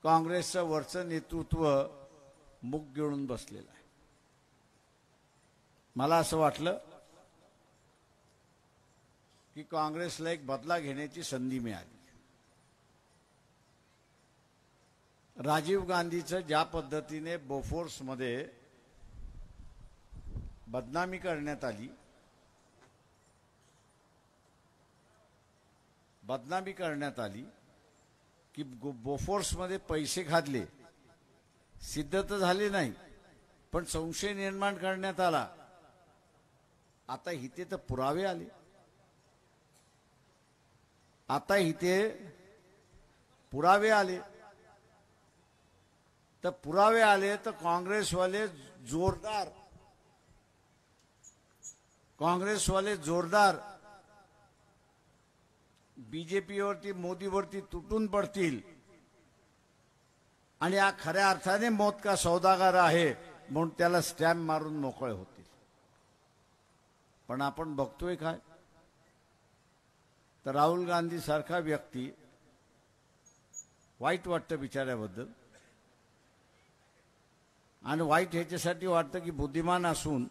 काँग्रेसचं वरचं नेतृत्व मुख गिळून बसलेलं आहे. मला असं वाटलं की काँग्रेसला एक बदला घेण्याची संधी मिळाली. राजीव गांधीचं ज्या पद्धतीने बोफोर्समध्ये बदनामी करण्यात आली, की बोफोर्समध्ये पैसे खाल्ले, सिद्ध तर झाले नाही पण संशय निर्माण करण्यात आला. आता इथे तर पुरावे आले, तर काँग्रेसवाले जोरदार बीजेपीवरती मोदीवरती तुटून पडतील आणि हा खऱ्या अर्थाने मौत का सौदागर आहे म्हणून त्याला स्टॅम्प मारून मोकळे होतील. पण आपण बघतोय काय, तर राहुल गांधी सारखा व्यक्ती, वाईट वाटतं बिचाऱ्याबद्दल, आणि वाईट ह्याच्यासाठी वाटतं की बुद्धिमान असून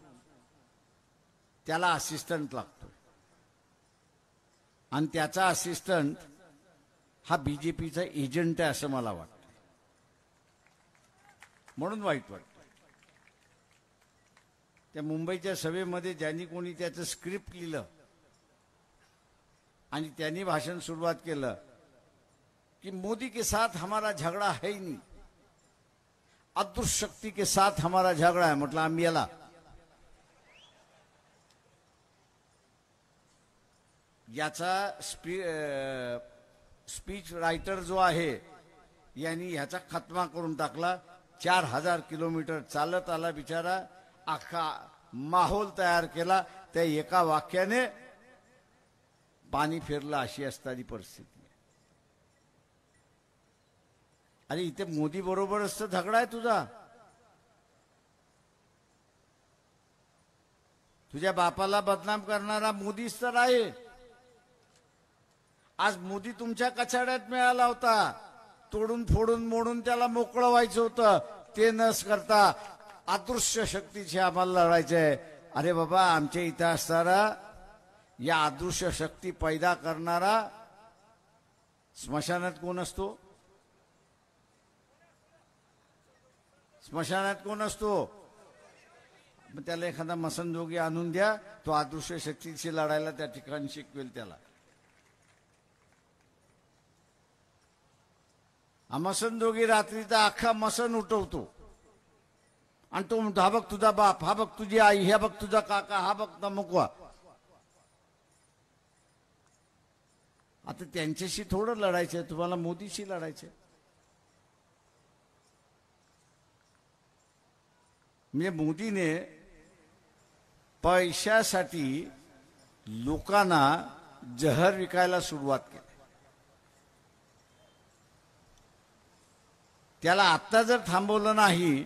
त्याला असिस्टंट लागतो आणि त्याचा असिस्टंट हा बीजेपीचा एजंट आहे असं मला वाटतं, म्हणून वाईट वाटतं. त्या मुंबईच्या सभेमध्ये ज्यांनी कोणी त्याचं स्क्रिप्ट लिहिलं आणि त्यांनी भाषण सुरुवात केलं कि मोदी के साथ हमारा झगड़ा है ही नहीं, अदृश्य शक्ति के साथ हमारा झगड़ा है. म्हटलं आम्ही याला याचा स्पीच रायटर जो आहे यांनी ह्याचा खात्मा करून टाकला. 4000 किलोमीटर चालत आला बिचारा, अख्खा माहोल तयार केला, त्या एका वाक्याने पाणी फिरलं अशी असणारी परिस्थिती. अरे इथे मोदी बरोबरच तर झगडा आहे तुझा. तुझ्या बापाला बदनाम करणारा मोदीच तर आहे. आज मोदी तुमच्या कचाड्यात मिळाला होता, तोडून फोडून मोडून त्याला मोकळं व्हायचं होतं. ते न करता अदृश्य शक्तीशी आम्हाला लढायचंय. अरे बाबा, आमच्या इथं असणारा या अदृश्य शक्ती पैदा करणारा स्मशानात कोण असतो? स्मशानात कोण असतो? मग त्याला एखादा मसनजोगी आणून द्या, तो अदृश्य शक्तीशी लढायला त्या ठिकाणी शिकवेल त्याला. मसनजोगी रात्रीचा अख्खा मसन उठवतो आणि तो म्हणतो, हा बघ तुझा बाप, हा बघ तुझी आई, हा बघ तुझा काका, हा बघ तमुकवा. आता त्यांच्याशी थोडं लढायचंय, तुम्हाला मोदीशी लढायचंय. म्हणजे मोदीने पैशासाठी लोकांना जहर विकायला सुरुवात केली. त्याला आत्ता जर थांबवलं नाही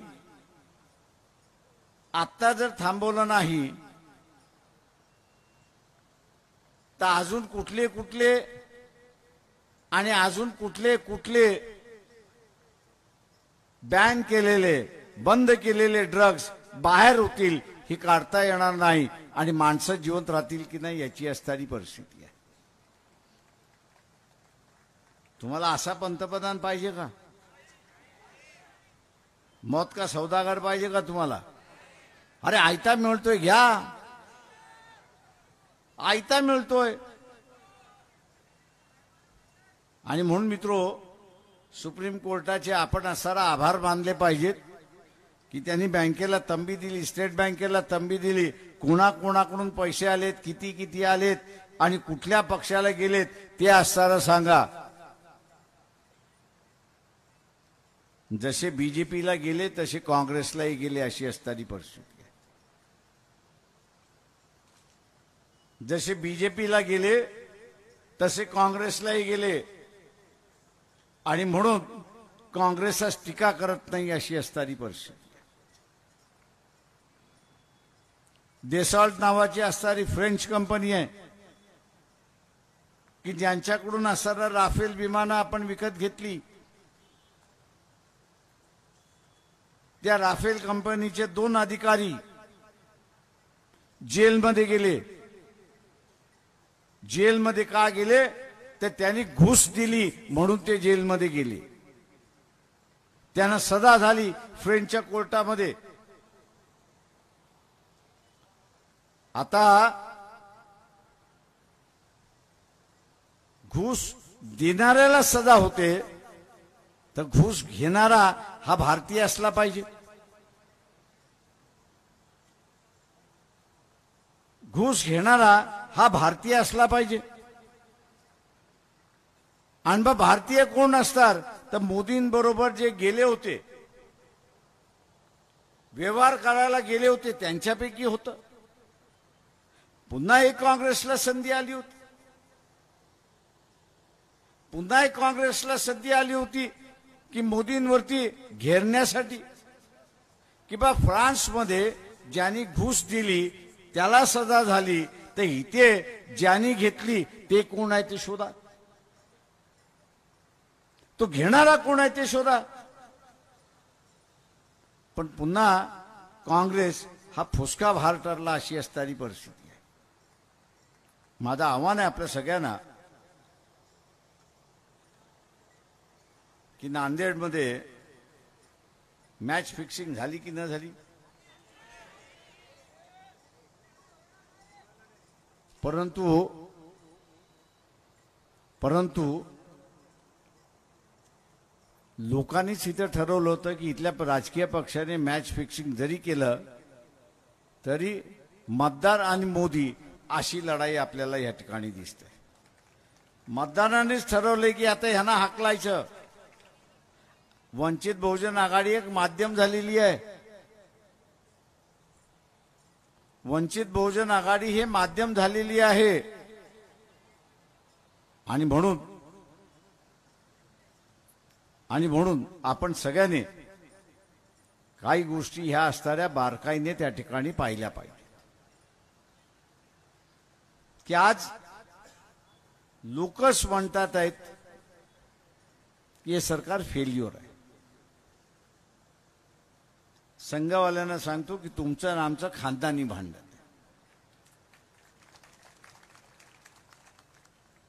तर अजून कुठले कुठले बॅन केलेले, बंद केलेले ड्रग्ज बाहेर होतील हे काढता येणार नाही आणि माणसं जिवंत राहतील की नाही याची असणारी परिस्थिती आहे. तुम्हाला असा पंतप्रधान पाहिजे का? मौत का सौदागर पाहिजे का तुम्हाला? अरे आयता मिळतोय, घ्या, आयता मिळतोय. आणि म्हणून मित्रो, सुप्रीम कोर्टाचे आपण असणारा आभार मानले पाहिजेत की त्यांनी बँकेला तंबी दिली, स्टेट बँकेला तंबी दिली. कोणाकोणाकडून पैसे आलेत, किती आलेत आणि कुठल्या पक्षाला गेलेत ते असणारा सांगा. जसे बीजेपीला गेले तसे काँग्रेसलाही गेले अशी असणारी परिस्थिती आहे. जसे बीजेपीला गेले तसे काँग्रेसलाही गेले आणि म्हणून काँग्रेसच टीका करत नाही अशी असणारी परिस्थिती आहे. देसॉल्ट नावाची असणारी फ्रेंच कंपनी आहे की ज्यांच्याकडून असणारा राफेल विमानं आपण विकत घेतली. त्या राफेल कंपनीचे 2 अधिकारी जेलमध्ये गेले. जेलमध्ये का गेले? तर त्यांनी घूस दिली म्हणून ते जेलमध्ये गेले. त्यांना सजा झाली फ्रेंचच्या कोर्टामध्ये. आता घूस देणाऱ्याला सजा होते तर घूस घेणारा हा भारतीय असला पाहिजे. घूस घेणारा हा भारतीय असला पाहिजे. आणि मग भारतीय कोण असतात? तर मोदींबरोबर जे गेले होते, व्यवहार करायला गेले होते, त्यांच्यापैकी होतं. पुन्हा एक काँग्रेसला संधी आली होती. पुन्हा एक काँग्रेसला संधी आली होती की मोदींवरती घेरण्यासाठी की बा फ्रान्समध्ये ज्यांनी घूस दिली त्याला सजा झाली, तर इथे ज्यांनी घेतली ते कोण आहे ते शोधा. तो घेणारा कोण आहे ते शोधा. पण पुन्हा काँग्रेस हा फुसका भार ठरला अशी असणारी परिस्थिती आहे. माझं आव्हान आहे आपल्या सगळ्यांना की नांदेडमध्ये मॅच फिक्सिंग झाली की न झाली? परंतु लोकांनीच इथं ठरवलं होतं की इथल्या राजकीय पक्षाने मॅच फिक्सिंग जरी केलं तरी मतदार आणि मोदी अशी लढाई आपल्याला या ठिकाणी दिसते. मतदारांनीच ठरवले की आता ह्यांना हाकलायचं. वंचित बहुजन आघाडी एक माध्यम झालेली आहे. वंचित बहुजन आघाडी हे माध्यम झालेली आहे आणि म्हणून आणि म्हणून आपण सगळ्यांनी काही गोष्टी ह्या असणाऱ्या बारकाईने त्या ठिकाणी पाहिल्या पाहिजे की आज लोकच म्हणतात आहेत की हे सरकार फेल्युअर आहे. संघवाल्यांना सांगतो की तुमचं आणि आमचं खानदानी भांडण.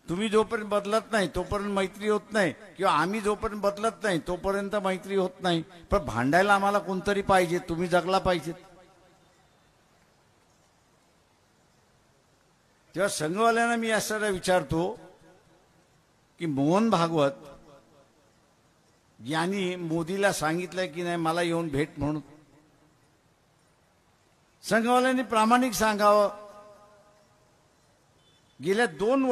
तुम्ही जोपर्यंत बदलत नाही तोपर्यंत मैत्री होत नाही, किंवा आम्ही जोपर्यंत बदलत नाही तोपर्यंत मैत्री होत नाही. पण भांडायला आम्हाला कोणतरी पाहिजे, तुम्ही जगला पाहिजेत. तेव्हा संघवाल्यांना मी असं विचारतो की मोहन भागवत यांनी मोदीला सांगितलं की नाही मला येऊन भेट म्हणून. संघवाल्यांनी प्रामाणिक सांगावं. गेल्या 2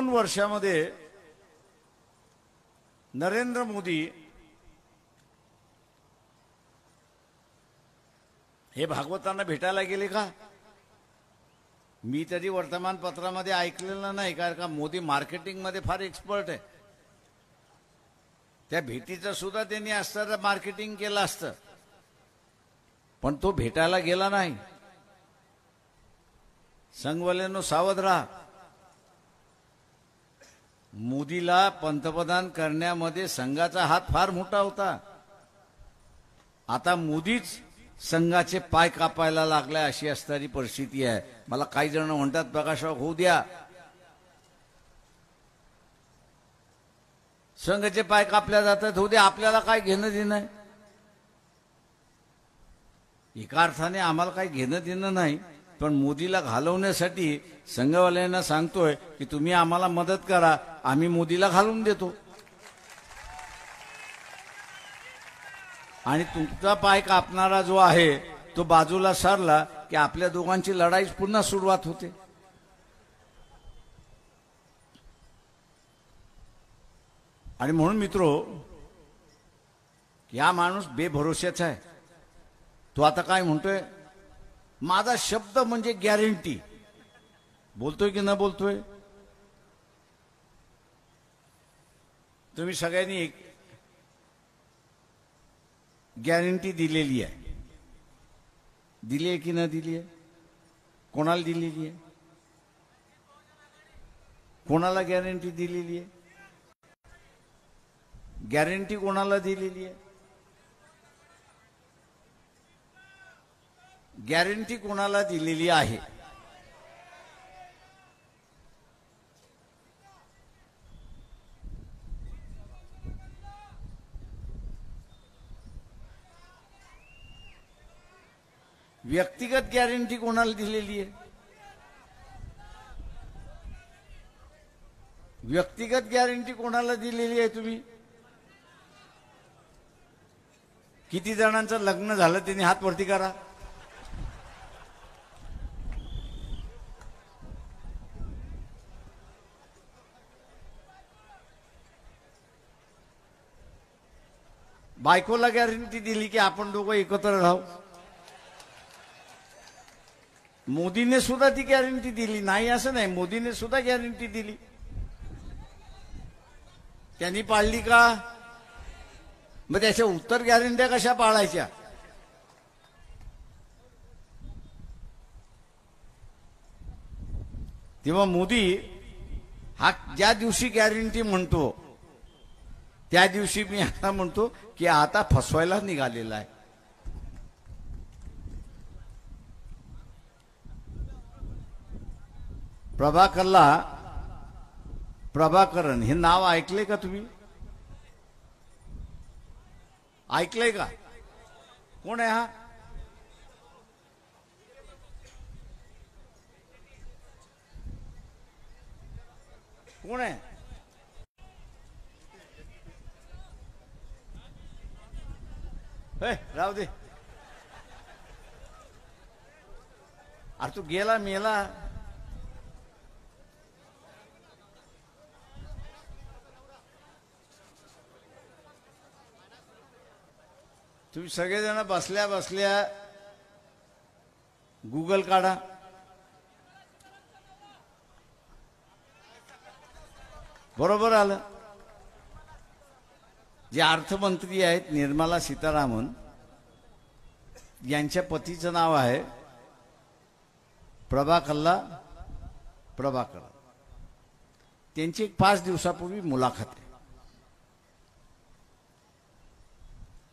वर्षामध्ये नरेंद्र मोदी हे भागवतांना भेटायला गेले का? मी तरी वर्तमानपत्रामध्ये ऐकलेलं नाही, कारण का मोदी मार्केटिंगमध्ये फार एक्सपर्ट आहे. त्या भेटीचं सुद्धा त्यांनी असतं मार्केटिंग केलं असतं, पण तो भेटायला गेला नाही. संघवाल्यांनो सावध राहा. मोदीला पंतप्रधान करण्यामध्ये संघाचा हात फार मोठा होता. आता मोदीच संघाचे पाय कापायला लागलाय अशी असणारी परिस्थिती आहे. मला काही जण म्हणतात प्रकाशराव होऊ द्या, संघाचे पाय कापल्या जातात, होऊ द्या, आपल्याला काय घेणं देणं आहे. एका अर्थाने आम्हाला काही घेणं देणं नाही, पण मोदीला घालवण्यासाठी संघवाल्यांना सांगतोय की तुम्ही आम्हाला मदत करा, आम्ही मोदीला घालून देतो. आणि तुमचा पाय कापणारा जो आहे तो बाजूला सरला की आपल्या दोघांची लढाई पुन्हा सुरुवात होते. आणि म्हणून मित्रो, या माणूस बेभरोशाचा आहे. तो आता काय म्हणतोय, माझा शब्द म्हणजे गॅरंटी. बोलतोय की न बोलतोय? तुम्ही सगळ्यांनी एक गॅरंटी दिलेली आहे. दिली आहे की न दिली आहे? कोणाला दिलेली आहे? कोणाला गॅरंटी दिलेली आहे? गॅरंटी कोणाला दिलेली आहे? गॅरंटी कोणाला दिलेली आहे? व्यक्तिगत गॅरंटी कोणाला दिलेली आहे? व्यक्तिगत गॅरंटी कोणाला दिलेली आहे? तुम्ही किती जणांचं लग्न झालं त्यांनी हात वरती करा. बायकोला गॅरंटी दिली की आपण दोघं एकत्र राहू. मोदीने सुद्धा ती गॅरंटी दिली नाही असं नाही, मोदीने सुद्धा गॅरंटी दिली. त्यांनी पाळली का? मग त्याच्या उत्तर गॅरंट्या कशा पाळायच्या? तेव्हा मोदी हा ज्या दिवशी गॅरंटी म्हणतो त्या दिवशी मी आता म्हणतो की आता फसवायला निघालेला आहे. प्रभाकरन हे नाव ऐकले का तुम्ही? ऐकलंय का? कोण आहे हा? कोण आहे? राहू दे. अरे तू गेला मेला. तुम्ही सगळेजण बसल्या बसल्या गुगल काढा. बरोबर आलं. जे अर्थमंत्री आहेत निर्मला सीतारामन यांच्या पतीचं नाव आहे प्रभाकर. त्यांची एक 5 दिवसापूर्वी मुलाखत आहे.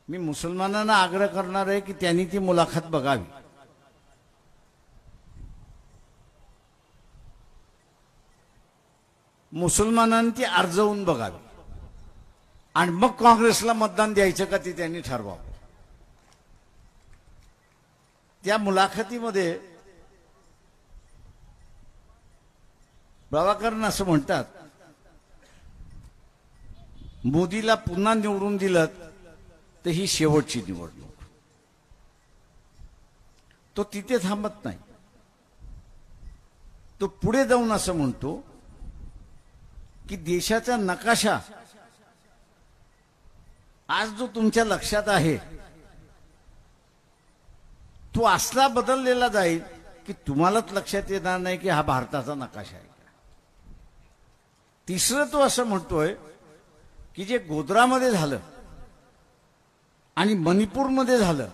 मी मुसलमानांना आग्रह करणार आहे की त्यांनी ती मुलाखत बघावी. मुसलमानांनी ती अर्जवून बघावी आणि मग काँग्रेसला मतदान द्यायचं का ते त्यांनी ठरवावं. त्या मुलाखतीमध्ये प्रभाकरन असं म्हणतात, मोदीला पुन्हा निवडून दिलं तर ही शेवटची निवडणूक. तो तिथे थांबत नाही. तो पुढे जाऊन असं म्हणतो की देशाचा नकाशा आज जो तुमच्या लक्षात आहे तो असला बदललेला जाईल की तुम्हालाच लक्षात येणार नाही की हा भारताचा नकाशा आहे. तिसरं तो असं म्हणतोय की जे गोध्रामध्ये झालं आणि मणिपूरमध्ये झालं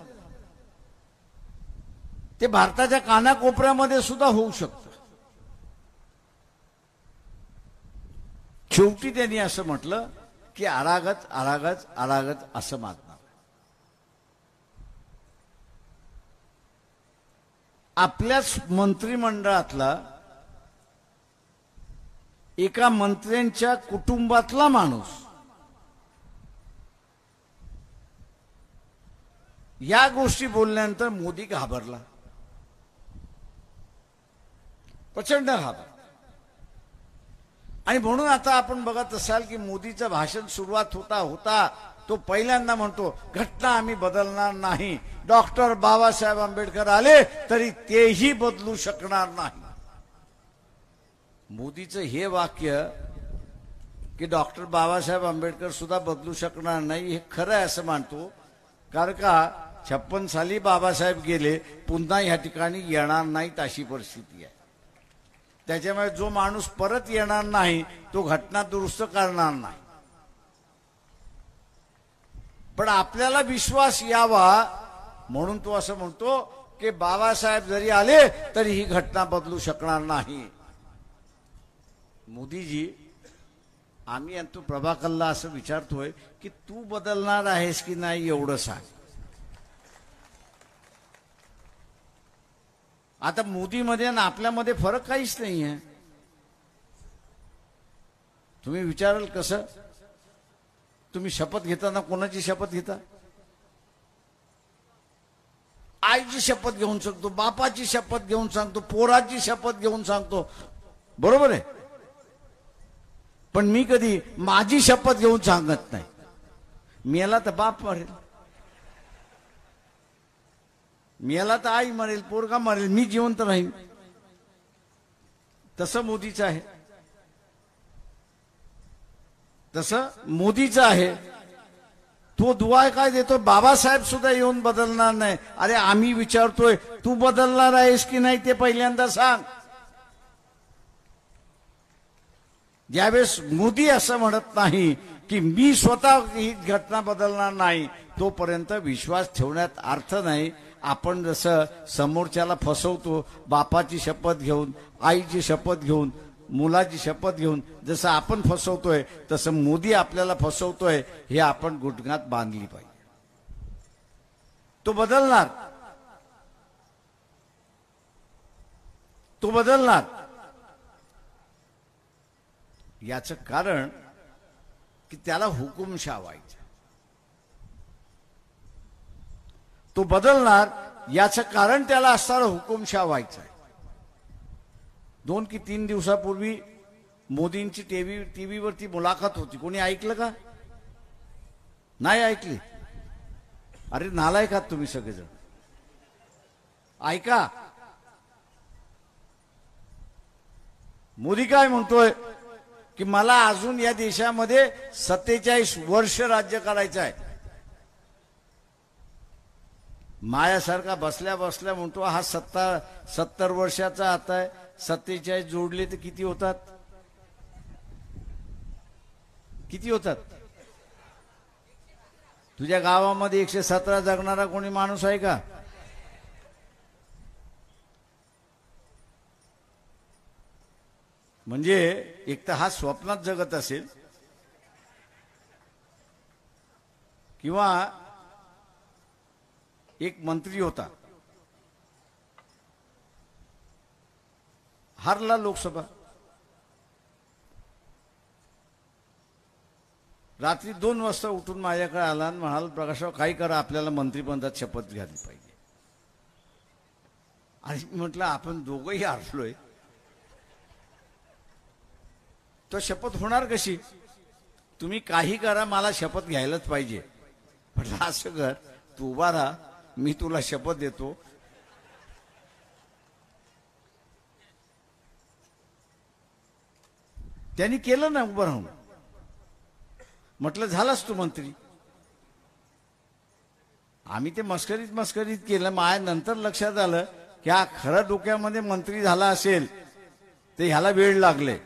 ते भारताच्या कानाकोपऱ्यामध्ये सुद्धा होऊ शकतं. शेवटी त्यांनी असं म्हटलं की आरागत आरागत आरागत असं मागणार. आपल्याच मंत्रिमंडळातला एका मंत्र्यांच्या कुटुंबातला माणूस या गोष्टी बोलल्यानंतर मोदी घाबरला, प्रचंड घाबरला. आणि म्हणून आता आपण बघत असाल की मोदीचं भाषण सुरुवात होता तो पहिल्यांदा म्हणतो घटना आम्ही बदलणार नाही. डॉक्टर बाबासाहेब आंबेडकर आले तरी तेही बदलू शकणार नाही. मोदीचं हे वाक्य की डॉक्टर बाबासाहेब आंबेडकर सुद्धा बदलू शकणार नाही हे खरं आहे असं मानतो. कारण का 56 साली बाबासाहेब गेले, पुन्हा ह्या ठिकाणी येणार नाहीत अशी परिस्थिती आहे. त्याच्यामुळे जो माणूस परत येणार नाही तो घटना दुरुस्त करणार नाही. पण आपल्याला विश्वास यावा म्हणून तो असं म्हणतो की बाबासाहेब जरी आले तरी ही घटना बदलू शकणार नाही. मोदीजी, आम्ही तू प्रभाकरला असं विचारतोय की तू बदलणार आहेस की नाही एवढं सांग. आता मोदीमध्ये आणि आपल्यामध्ये फरक काहीच नाही आहे. तुम्ही विचाराल कसं? तुम्ही शपथ घेताना कोणाची शपथ घेता? आईची शपथ घेऊन सांगतो, बापाची शपथ घेऊन सांगतो, पोराची शपथ घेऊन सांगतो, बरोबर आहे. पण मी कधी माझी शपथ घेऊन सांगत नाही. मेला तर बाप मरेल, मेला तर आई मरेल, पोरगा मरेल, मी जिवंत राहीन. तसं मोदीचं आहे, तसं मोदीचं आहे. तो दुआ काय देतो, बाबासाहेब सुद्धा येऊन बदलणार नाही. अरे आम्ही विचारतोय तू बदलणार आहेस की नाही ते पहिल्यांदा सांग. ज्यावेळेस मोदी असं म्हणत नाही की मी स्वतः ही घटना बदलणार नाही, तोपर्यंत विश्वास ठेवण्यात अर्थ नाही. आपण जसं समोरच्याला फसवतो, बापाची शपथ घेऊन, आईची शपथ घेऊन, मुलाची शपथ घेऊन जसं आपण फसवतोय तसं मोदी आपल्याला फसवतोय हे आपण गुडघ्यात बांधली पाहिजे. तो बदलणार, तो बदलणार. याचं कारण की त्याला हुकुमशाह व्हायचं. तो बदलणार याचं कारण त्याला असणारा हुकुमशाह व्हायचं आहे. 2 की 3 दिवसापूर्वी मोदींची टीव्हीवरती मुलाखत होती. कोणी ऐकलं का? नाही ऐकली. अरे नालायकात तुम्ही सगळेजण. ऐका, मोदी काय म्हणतोय की मला अजून या देशामध्ये 47 वर्ष राज्य करायचं आहे. मायासारखा बसल्या बसल्या म्हणतो हा 70 वर्षाचा आता आहे. 47 जोडले तर किती होतात? किती होतात? तुझ्या गावामध्ये 117 जगणारा कोणी माणूस आहे का? म्हणजे एक तर हा स्वप्नात जगत असेल किंवा एक मंत्री होता, हारला लोकसभा, रात्री 2 वाजता उठून माझ्याकडे आला आणि म्हणाला, प्रकाशराव काही करा, आपल्याला मंत्रिपदात शपथ घ्यायला पाहिजे. आणि म्हटलं आपण दोघंही हारलोय, तो शपथ होणार कशी? तुम्ही काही करा, मला शपथ घ्यायलाच पाहिजे. म्हटलं असं कर, तू उभा राहा, मी तुला शपथ देतो. त्यांनी केलं ना उभं राहून. म्हटलं झालास तू मंत्री. आम्ही ते मस्करीत केलं. माझ्या नंतर लक्षात आलं की हा खरं डोक्यामध्ये मंत्री झाला असेल ते ह्याला वेळ लागले.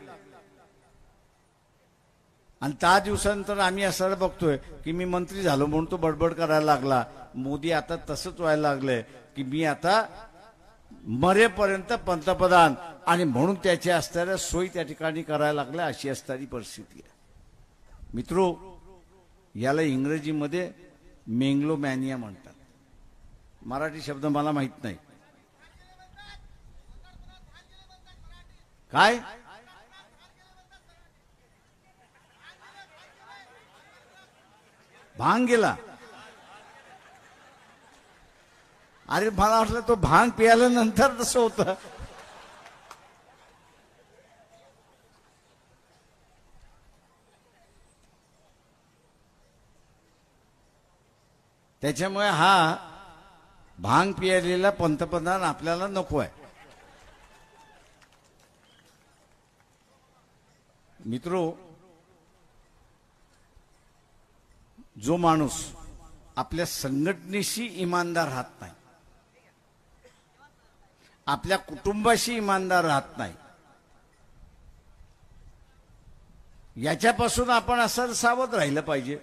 आणि 10 दिवसानंतर आम्ही असं बघतोय की मी मंत्री झालो म्हणून तो बडबड करायला लागला. मोदी आता तसंच व्हायला लागलंय की मी आता मरेपर्यंत पंतप्रधान, आणि म्हणून त्याच्या असणाऱ्या सोयी त्या ठिकाणी करायला लागल्या. अशी असणारी परिस्थिती आहे. मित्रो, याला इंग्रजीमध्ये मेंगलोमॅनिया म्हणतात. मराठी शब्द मला माहित नाही. काय? भांग गेला? अरे मला वाटलं तो भांग प्यायल्यानंतर तसं होतं. त्याच्यामुळे हा भांग पियालेला पंतप्रधान आपल्याला नको आहे. मित्रो, जो माणूस आपल्या संघटनेशी इमानदार राहत नाही, आपल्या कुटुंबाशी इमानदार राहत नाही, याच्यापासून आपण असं सावध राहिलं पाहिजे.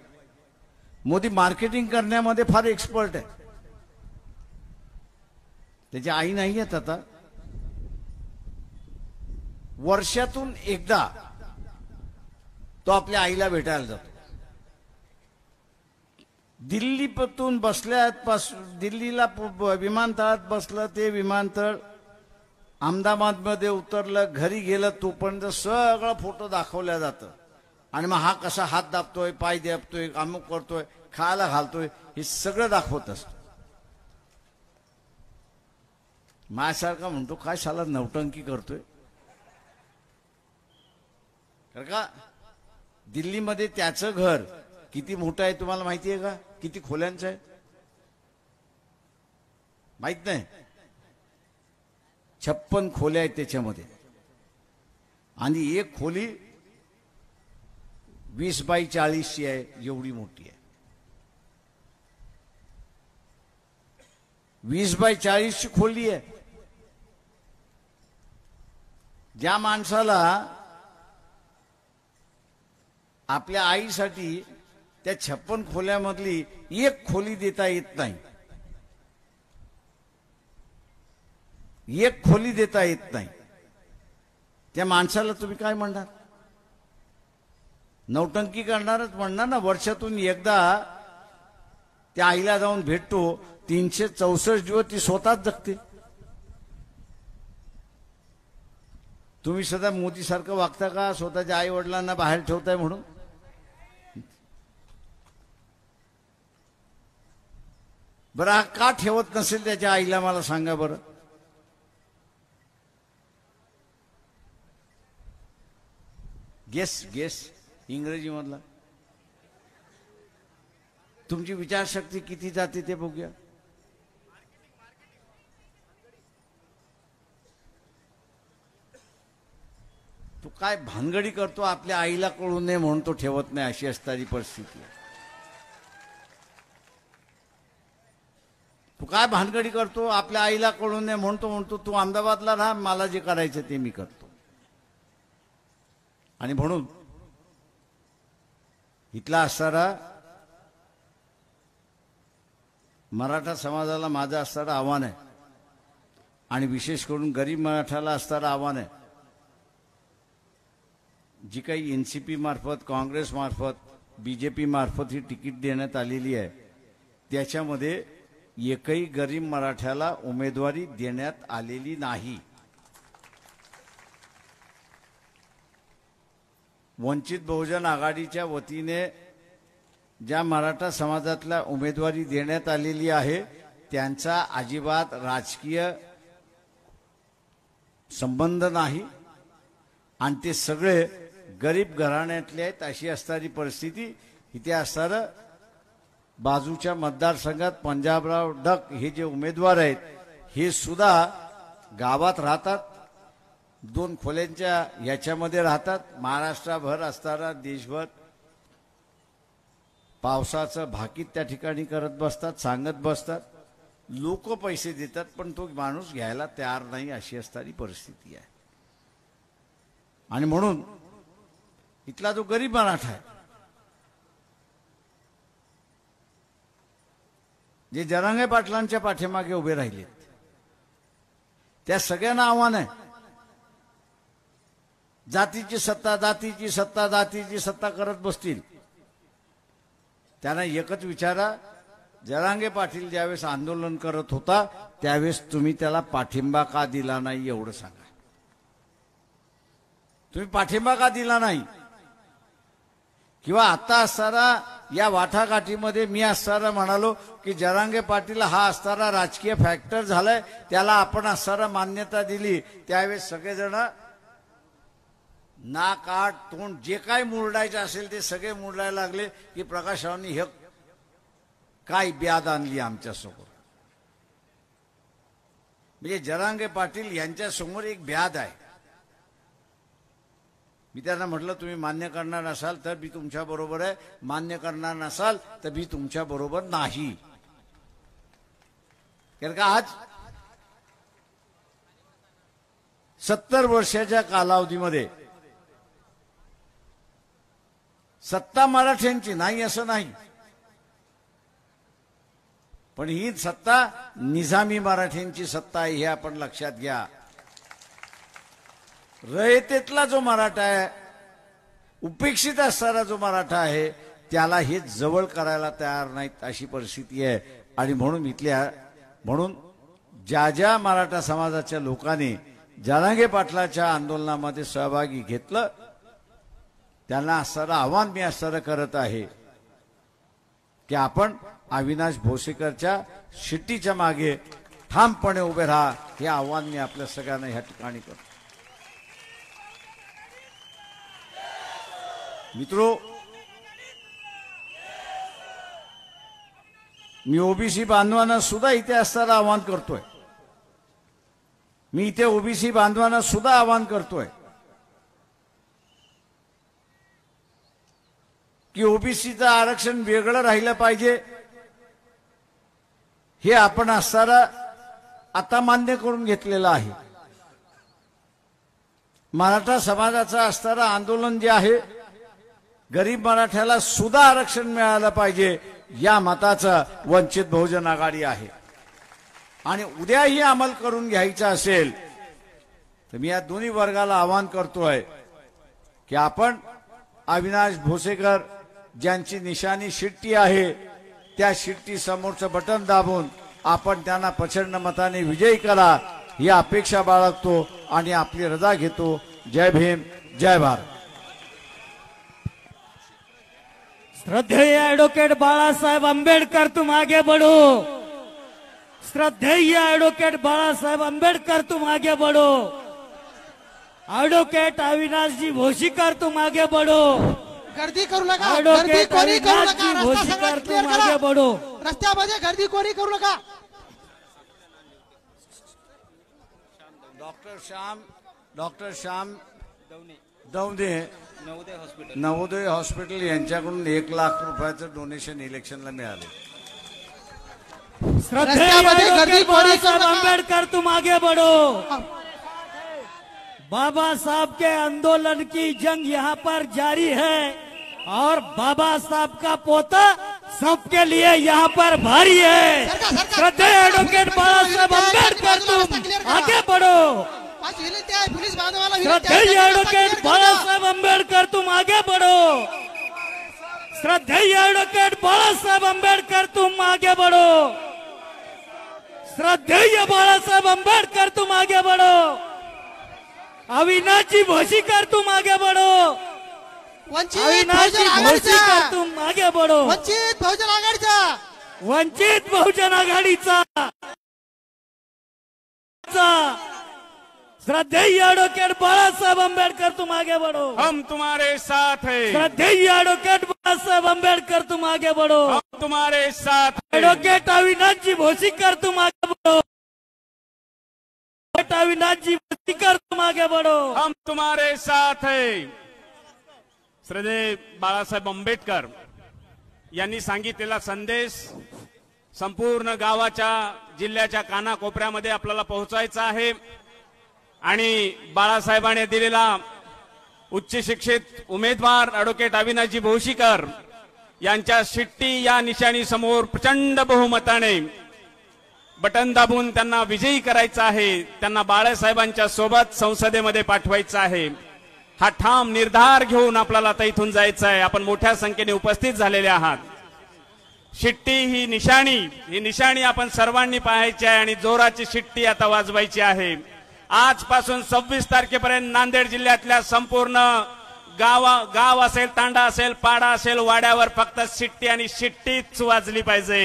मोदी मार्केटिंग करण्यामध्ये फार एक्सपर्ट आहे. त्याची आई नाही आहेत आता. वर्षातून एकदा तो आपल्या आईला भेटायला जातो. दिल्लीपासून दिल्लीला विमानतळात बसलं, ते विमानतळ अहमदाबादमध्ये उतरलं, घरी गेलं, तोपर्यंत सगळं फोटो दाखवल्या जातं. आणि मग हा कसा हात दाबतोय, पाय दाबतोय, अमुक करतोय, खायला घालतोय, हे सगळं दाखवत असतो. माझ्यासारखा म्हणतो काय साला नवटंकी करतोय. कारण का दिल्लीमध्ये त्याचं घर किती मोठं आहे तुम्हाला माहिती आहे का? किती खोल्यांचं आहे माहित नाही. 56 खोल्या आहेत त्याच्यामध्ये. आणि एक खोली 20 बाय 40ची आहे, एवढी मोठी आहे. 20 बाय 40ची खोली आहे. ज्या माणसाला आपल्या आईसाठी त्या 56 खोल्यामधली एक खोली देता येत नाही, एक खोली देता येत नाही, त्या माणसाला तुम्ही काय म्हणणार? नौटंकी करणारच म्हणणार ना. वर्षातून एकदा त्या आईला जाऊन भेटतो, 364 दिवस ती स्वतःच जगते. तुम्ही सदा मोदी सारखं वागता का? स्वतःच्या आई वडिलांना बाहेर ठेवताय म्हणून. बरं, हा का ठेवत नसेल त्याच्या आईला मला सांगा बरं. गेस इंग्रजी मधला. तुमची विचारशक्ती किती जाते ते बघूया. तो काय भानगडी करतो, आपल्या आईला कळू नये म्हणून तो ठेवत नाही, अशी असणारी परिस्थिती आहे. तू काय भानगडी करतो, आपल्या आईला कळू नये म्हणतो तू अहमदाबादला राहा, मला जे करायचं ते मी करतो. आणि म्हणून इथला असणारा मराठा समाजाला माझं असणारं आव्हान आहे आणि विशेष करून गरीब मराठाला असणारं आव्हान आहे, जी काही एनसीपी मार्फत, काँग्रेस मार्फत, बीजेपी मार्फत ही तिकीट देण्यात आलेली आहे, त्याच्यामध्ये एकही गरीब मराठ्याला उमेदवारी देण्यात आलेली नाही. वंचित बहुजन आघाडीच्या वतीने ज्या मराठा समाजातल्या उमेदवारी देण्यात आलेली आहे त्यांचा अजिबात राजकीय संबंध नाही आणि ते सगळे गरीब घराण्यातले आहेत. अशी असणारी परिस्थिती इथे असणारं बाजूच्या मतदारसंघात पंजाबराव डक हे जे उमेदवार आहेत हे सुद्धा गावात राहतात, 2 खोल्यांच्या याच्यामध्ये राहतात. महाराष्ट्राभर असताना देशभर पावसाचं भाकीत त्या ठिकाणी करत बसतात, सांगत बसतात, लोक पैसे देतात पण तो माणूस घ्यायला तयार नाही. अशी असणारी परिस्थिती आहे. आणि म्हणून इथला जो गरीब मराठा आहे, जे जरांगे पाटलांच्या पाठीमागे उभे राहिलेत, त्या सगळ्यांना आव्हान आहे, जातीची सत्ता, जातीची सत्ता, जातीची सत्ता करत बसतील. त्यांना एकच विचारा, जरांगे पाटील ज्यावेळेस आंदोलन करत होता त्यावेळेस तुम्ही त्याला पाठिंबा का दिला नाही एवढं सांगा. तुम्ही पाठिंबा का दिला नाही? किंवा आता असताना या वाटाघाटीमध्ये मी असताना म्हणालो की जरांगे पाटील हा असताना राजकीय फॅक्टर झालाय, त्याला आपण असताना मान्यता दिली, त्यावेळेस सगळेजण नाक, आट, तोंड जे काय मुरडायचं असेल ते सगळे मुरडायला लागले की प्रकाशरावांनी हे काय ब्याद आणली आमच्यासमोर. म्हणजे जरांगे पाटील यांच्यासमोर एक ब्याद आहे. मी त्यांना म्हटलं तुम्ही मान्य करणार नसाल तर मी तुमच्या बरोबर आहे, मान्य करणार नसाल तर मी तुमच्या बरोबर नाही. कारण का आज 70 वर्षाच्या कालावधीमध्ये सत्ता मराठ्यांची नाही असं नाही, पण ही सत्ता निजामी मराठ्यांची सत्ता आहे हे आपण लक्षात घ्या. रयतेतला जो मराठा आहे, उपेक्षित असणारा जो मराठा आहे, त्याला हे जवळ करायला तयार नाहीत अशी परिस्थिती आहे. आणि म्हणून ज्या ज्या मराठा समाजाच्या लोकांनी जरांगे पाटलाच्या आंदोलनामध्ये सहभागी घेतलं त्यांना असणारं आव्हान मी असणारं करत आहे की आपण अविनाश भोसेकरच्या शिट्टीच्या मागे ठामपणे उभे राहा. हे आव्हान मी आपल्या सगळ्यांना ह्या ठिकाणी करतो. मित्रो, मी ओबीसी बांधवांना सुद्धा इथे असताना आवाहन करतोय. मी इथे ओबीसी बांधवांना सुद्धा आवाहन करतोय की ओबीसीचं आरक्षण वेगळं राहिलं पाहिजे. हे आपण असताना आता मान्य करून घेतलेलं आहे. मराठा समाजाचं असणारं आंदोलन जे आहे, गरीब मराठ्याला सुद्धा आरक्षण मिळालं पाहिजे या मताचा वंचित बहुजन आघाडी आहे. आणि उद्याही अंमल करून घ्यायचा असेल तर मी या दोन्ही वर्गाला आवाहन करतोय की आपण अविनाश भोसेकर ज्यांची निशाणी शिट्टी आहे त्या शिट्टी समोरचं बटन दाबून आपण त्यांना प्रचंड मताने विजयी करा ही अपेक्षा बाळगतो आणि आपली रजा घेतो. जय भीम, जय भारत. श्रद्धेय एडवोकेट बाळासाहेब आंबेडकर तुम आगे बढ़ो. श्रद्धेय एडवोकेट बाळासाहेब आंबेडकर तुम आगे बढ़ो. एडवोकेट अविनाश जी भोसीकर तुम आगे बढ़ो. गर्दी करू नका, गर्दी एडवोकेट कोणी करू अविनाश नका, जी रस्ता भोसीकर सगळा क्लिअर तुम आगे करा. बढ़ो. रस्त्यामध्ये गर्दी कोणी करू नका. डॉक्टर श्याम दवणे नवोदय हॉस्पिटल यांच्याकडून 1 लाख रुपयाचं डोनेशन इलेक्शनला मिळाले. श्रद्धेय रस्त्यामध्ये गर्दी एडवोकेट कोणी करू बाळासाहेब नका. आंबेडकर तुम आगे बढ़ो. बाबा साहब के आंदोलन की जंग यहाँ पर जारी है. और बाबा साहब का पोता सबके लिए यहाँ पर भारी है। श्रद्धेय एडवोकेट बाला साहेब आंबेडकर तुम आगे बढ़ो। श्रद्धेय एडवोकेट बाला साहेब आंबेडकर तुम आगे बढ़ो। श्रद्धेय एडवोकेट बाला साहेब आंबेडकर तुम आगे बढ़ो। श्रद्धेय बाला साहेब आंबेडकर तुम आगे बढ़ो। अविनाश जी भोसीकर तुम आगे बढ़ो। अविनाश जी भोसीकर तुम आगे बढ़ो। वंचित बहुजन आघाडीचा वंचित बहुजन आघाडीचा श्रद्धेय एडवोकेट बाला साहेब आंबेडकर तुम आगे बढ़ो। हम तुम्हारे साथ हैं। श्रद्धेय एडवोकेट बाला साहेब आंबेडकर तुम आगे बढ़ो। हम तुम्हारे साथ हैं। एडवोकेट अविनाश जी भोसीकर तुम आगे बढ़ो। अविनाश जी भोसीकर तुम आगे बढ़ो। हम तुम्हारे साथ हैं। श्रद्धेय बाळासाहेब आंबेडकर यांनी सांगितलेला संदेश संपूर्ण गावाच्या जिल्ह्याच्या कानाकोपऱ्यामध्ये आपल्याला पोहोचायचा आहे आणि बाळासाहेबांनी दिलेला उच्च शिक्षित उमेदवार ॲडव्होकेट अविनाशजी भोसीकर यांच्या शिट्टी या निशाणी समोर प्रचंड बहुमताने बटन दाबून त्यांना विजयी करायचा आहे। त्यांना बाळासाहेबांच्या सोबत संसदेमध्ये पाठवायचं आहे। हा ठाम निर्धार घेऊन आपल्याला आता इथून जायचं आहे। आपण मोठ्या संख्येने उपस्थित झालेले आहात। शिट्टी ही निशाणी आपण सर्वांनी पाहायची आहे आणि जोराची शिट्टी आता वाजवायची आहे। आजपासून 26 तारखेपर्यंत नांदेड जिल्ह्यातल्या संपूर्ण गाव असेल, तांडा असेल, पाडा असेल, वाड्यावर फक्त शिट्टी आणि शिट्टीच वाजली पाहिजे।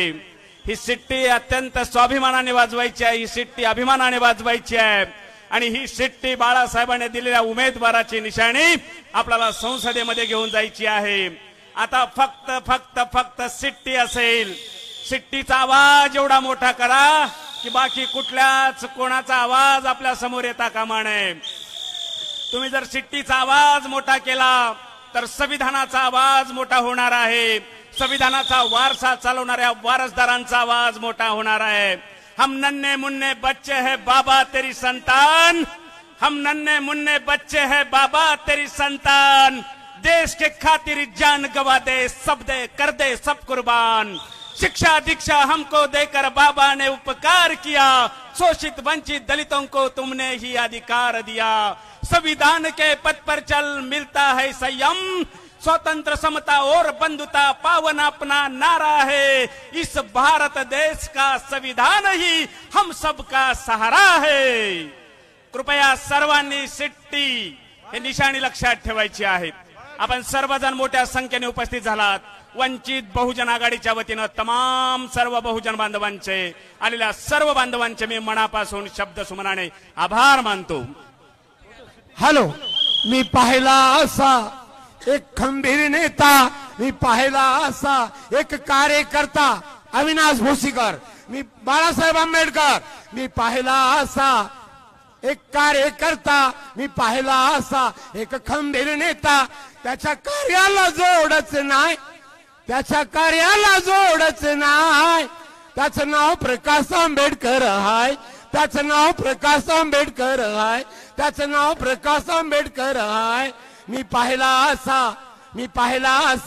ही शिट्टी अत्यंत स्वाभिमानाने वाजवायची आहे। ही शिट्टी अभिमानाने वाजवायची आहे आणि ही शिट्टी बाळासाहेबांनी दिलेल्या उमेदवाराची निशाणी आपल्याला संसदेमध्ये घेऊन जायची आहे। आता फक्त शिट्टी असेल। शिट्टीचा आवाज एवढा मोठा करा की बाकी कुठल्याच कोणाचा आवाज आपल्या समोर येता कामा नये। तुम्ही जर शिट्टीचा आवाज मोठा केला तर संविधानाचा आवाज मोठा होणार आहे। संविधानाचा वारसा चालवणाऱ्या वारसदारांचा आवाज मोठा होणार आहे। हम नन्हे मुन्ने बच्चे हैं बाबा तेरी संतान। हम नन्हे मुन्ने बच्चे हैं बाबा तेरी संतान। देश के खातिर जान गवा दे कर दे सब कुर्बान। शिक्षा दीक्षा हमको देकर बाबा ने उपकार किया। शोषित वंचित दलितों को तुमने ही अधिकार दिया। संविधान के पथ पर चल मिलता है संयम। स्वतंत्र समता और बंधुता पावन अपना नारा है। इस भारत देश का संविधान ही हम सबका सहारा है। कृपया सर्वांनी शिट्टी हे निशाणी लक्षात ठेवायची आहेत। आपण सर्वजण मोठ्या संख्येने उपस्थित झालात। वंचित बहुजन आघाडीच्या वतीनं तमाम सर्व बहुजन बांधवांचे आलेल्या सर्व बांधवांचे मी मनापासून शब्द सुमनाने आभार मानतो। हॅलो, मी पाहिला असा एक खंबीर नेता, मी पाहिला असा एक कार्यकर्ता अविनाश भोसीकर, मी बाळासाहेब आंबेडकर, मी पाहिला असा एक कार्यकर्ता, मी पाहिला असा एक खंबीर नेता। त्याच्या कार्याला जोडच नाही, त्याच्या कार्याला जोडच नाही। त्याचं नाव प्रकाश आंबेडकर आहे, त्याचं नाव प्रकाश आंबेडकर आहे, त्याचं नाव प्रकाश आंबेडकर आहे। मी पाहिला असा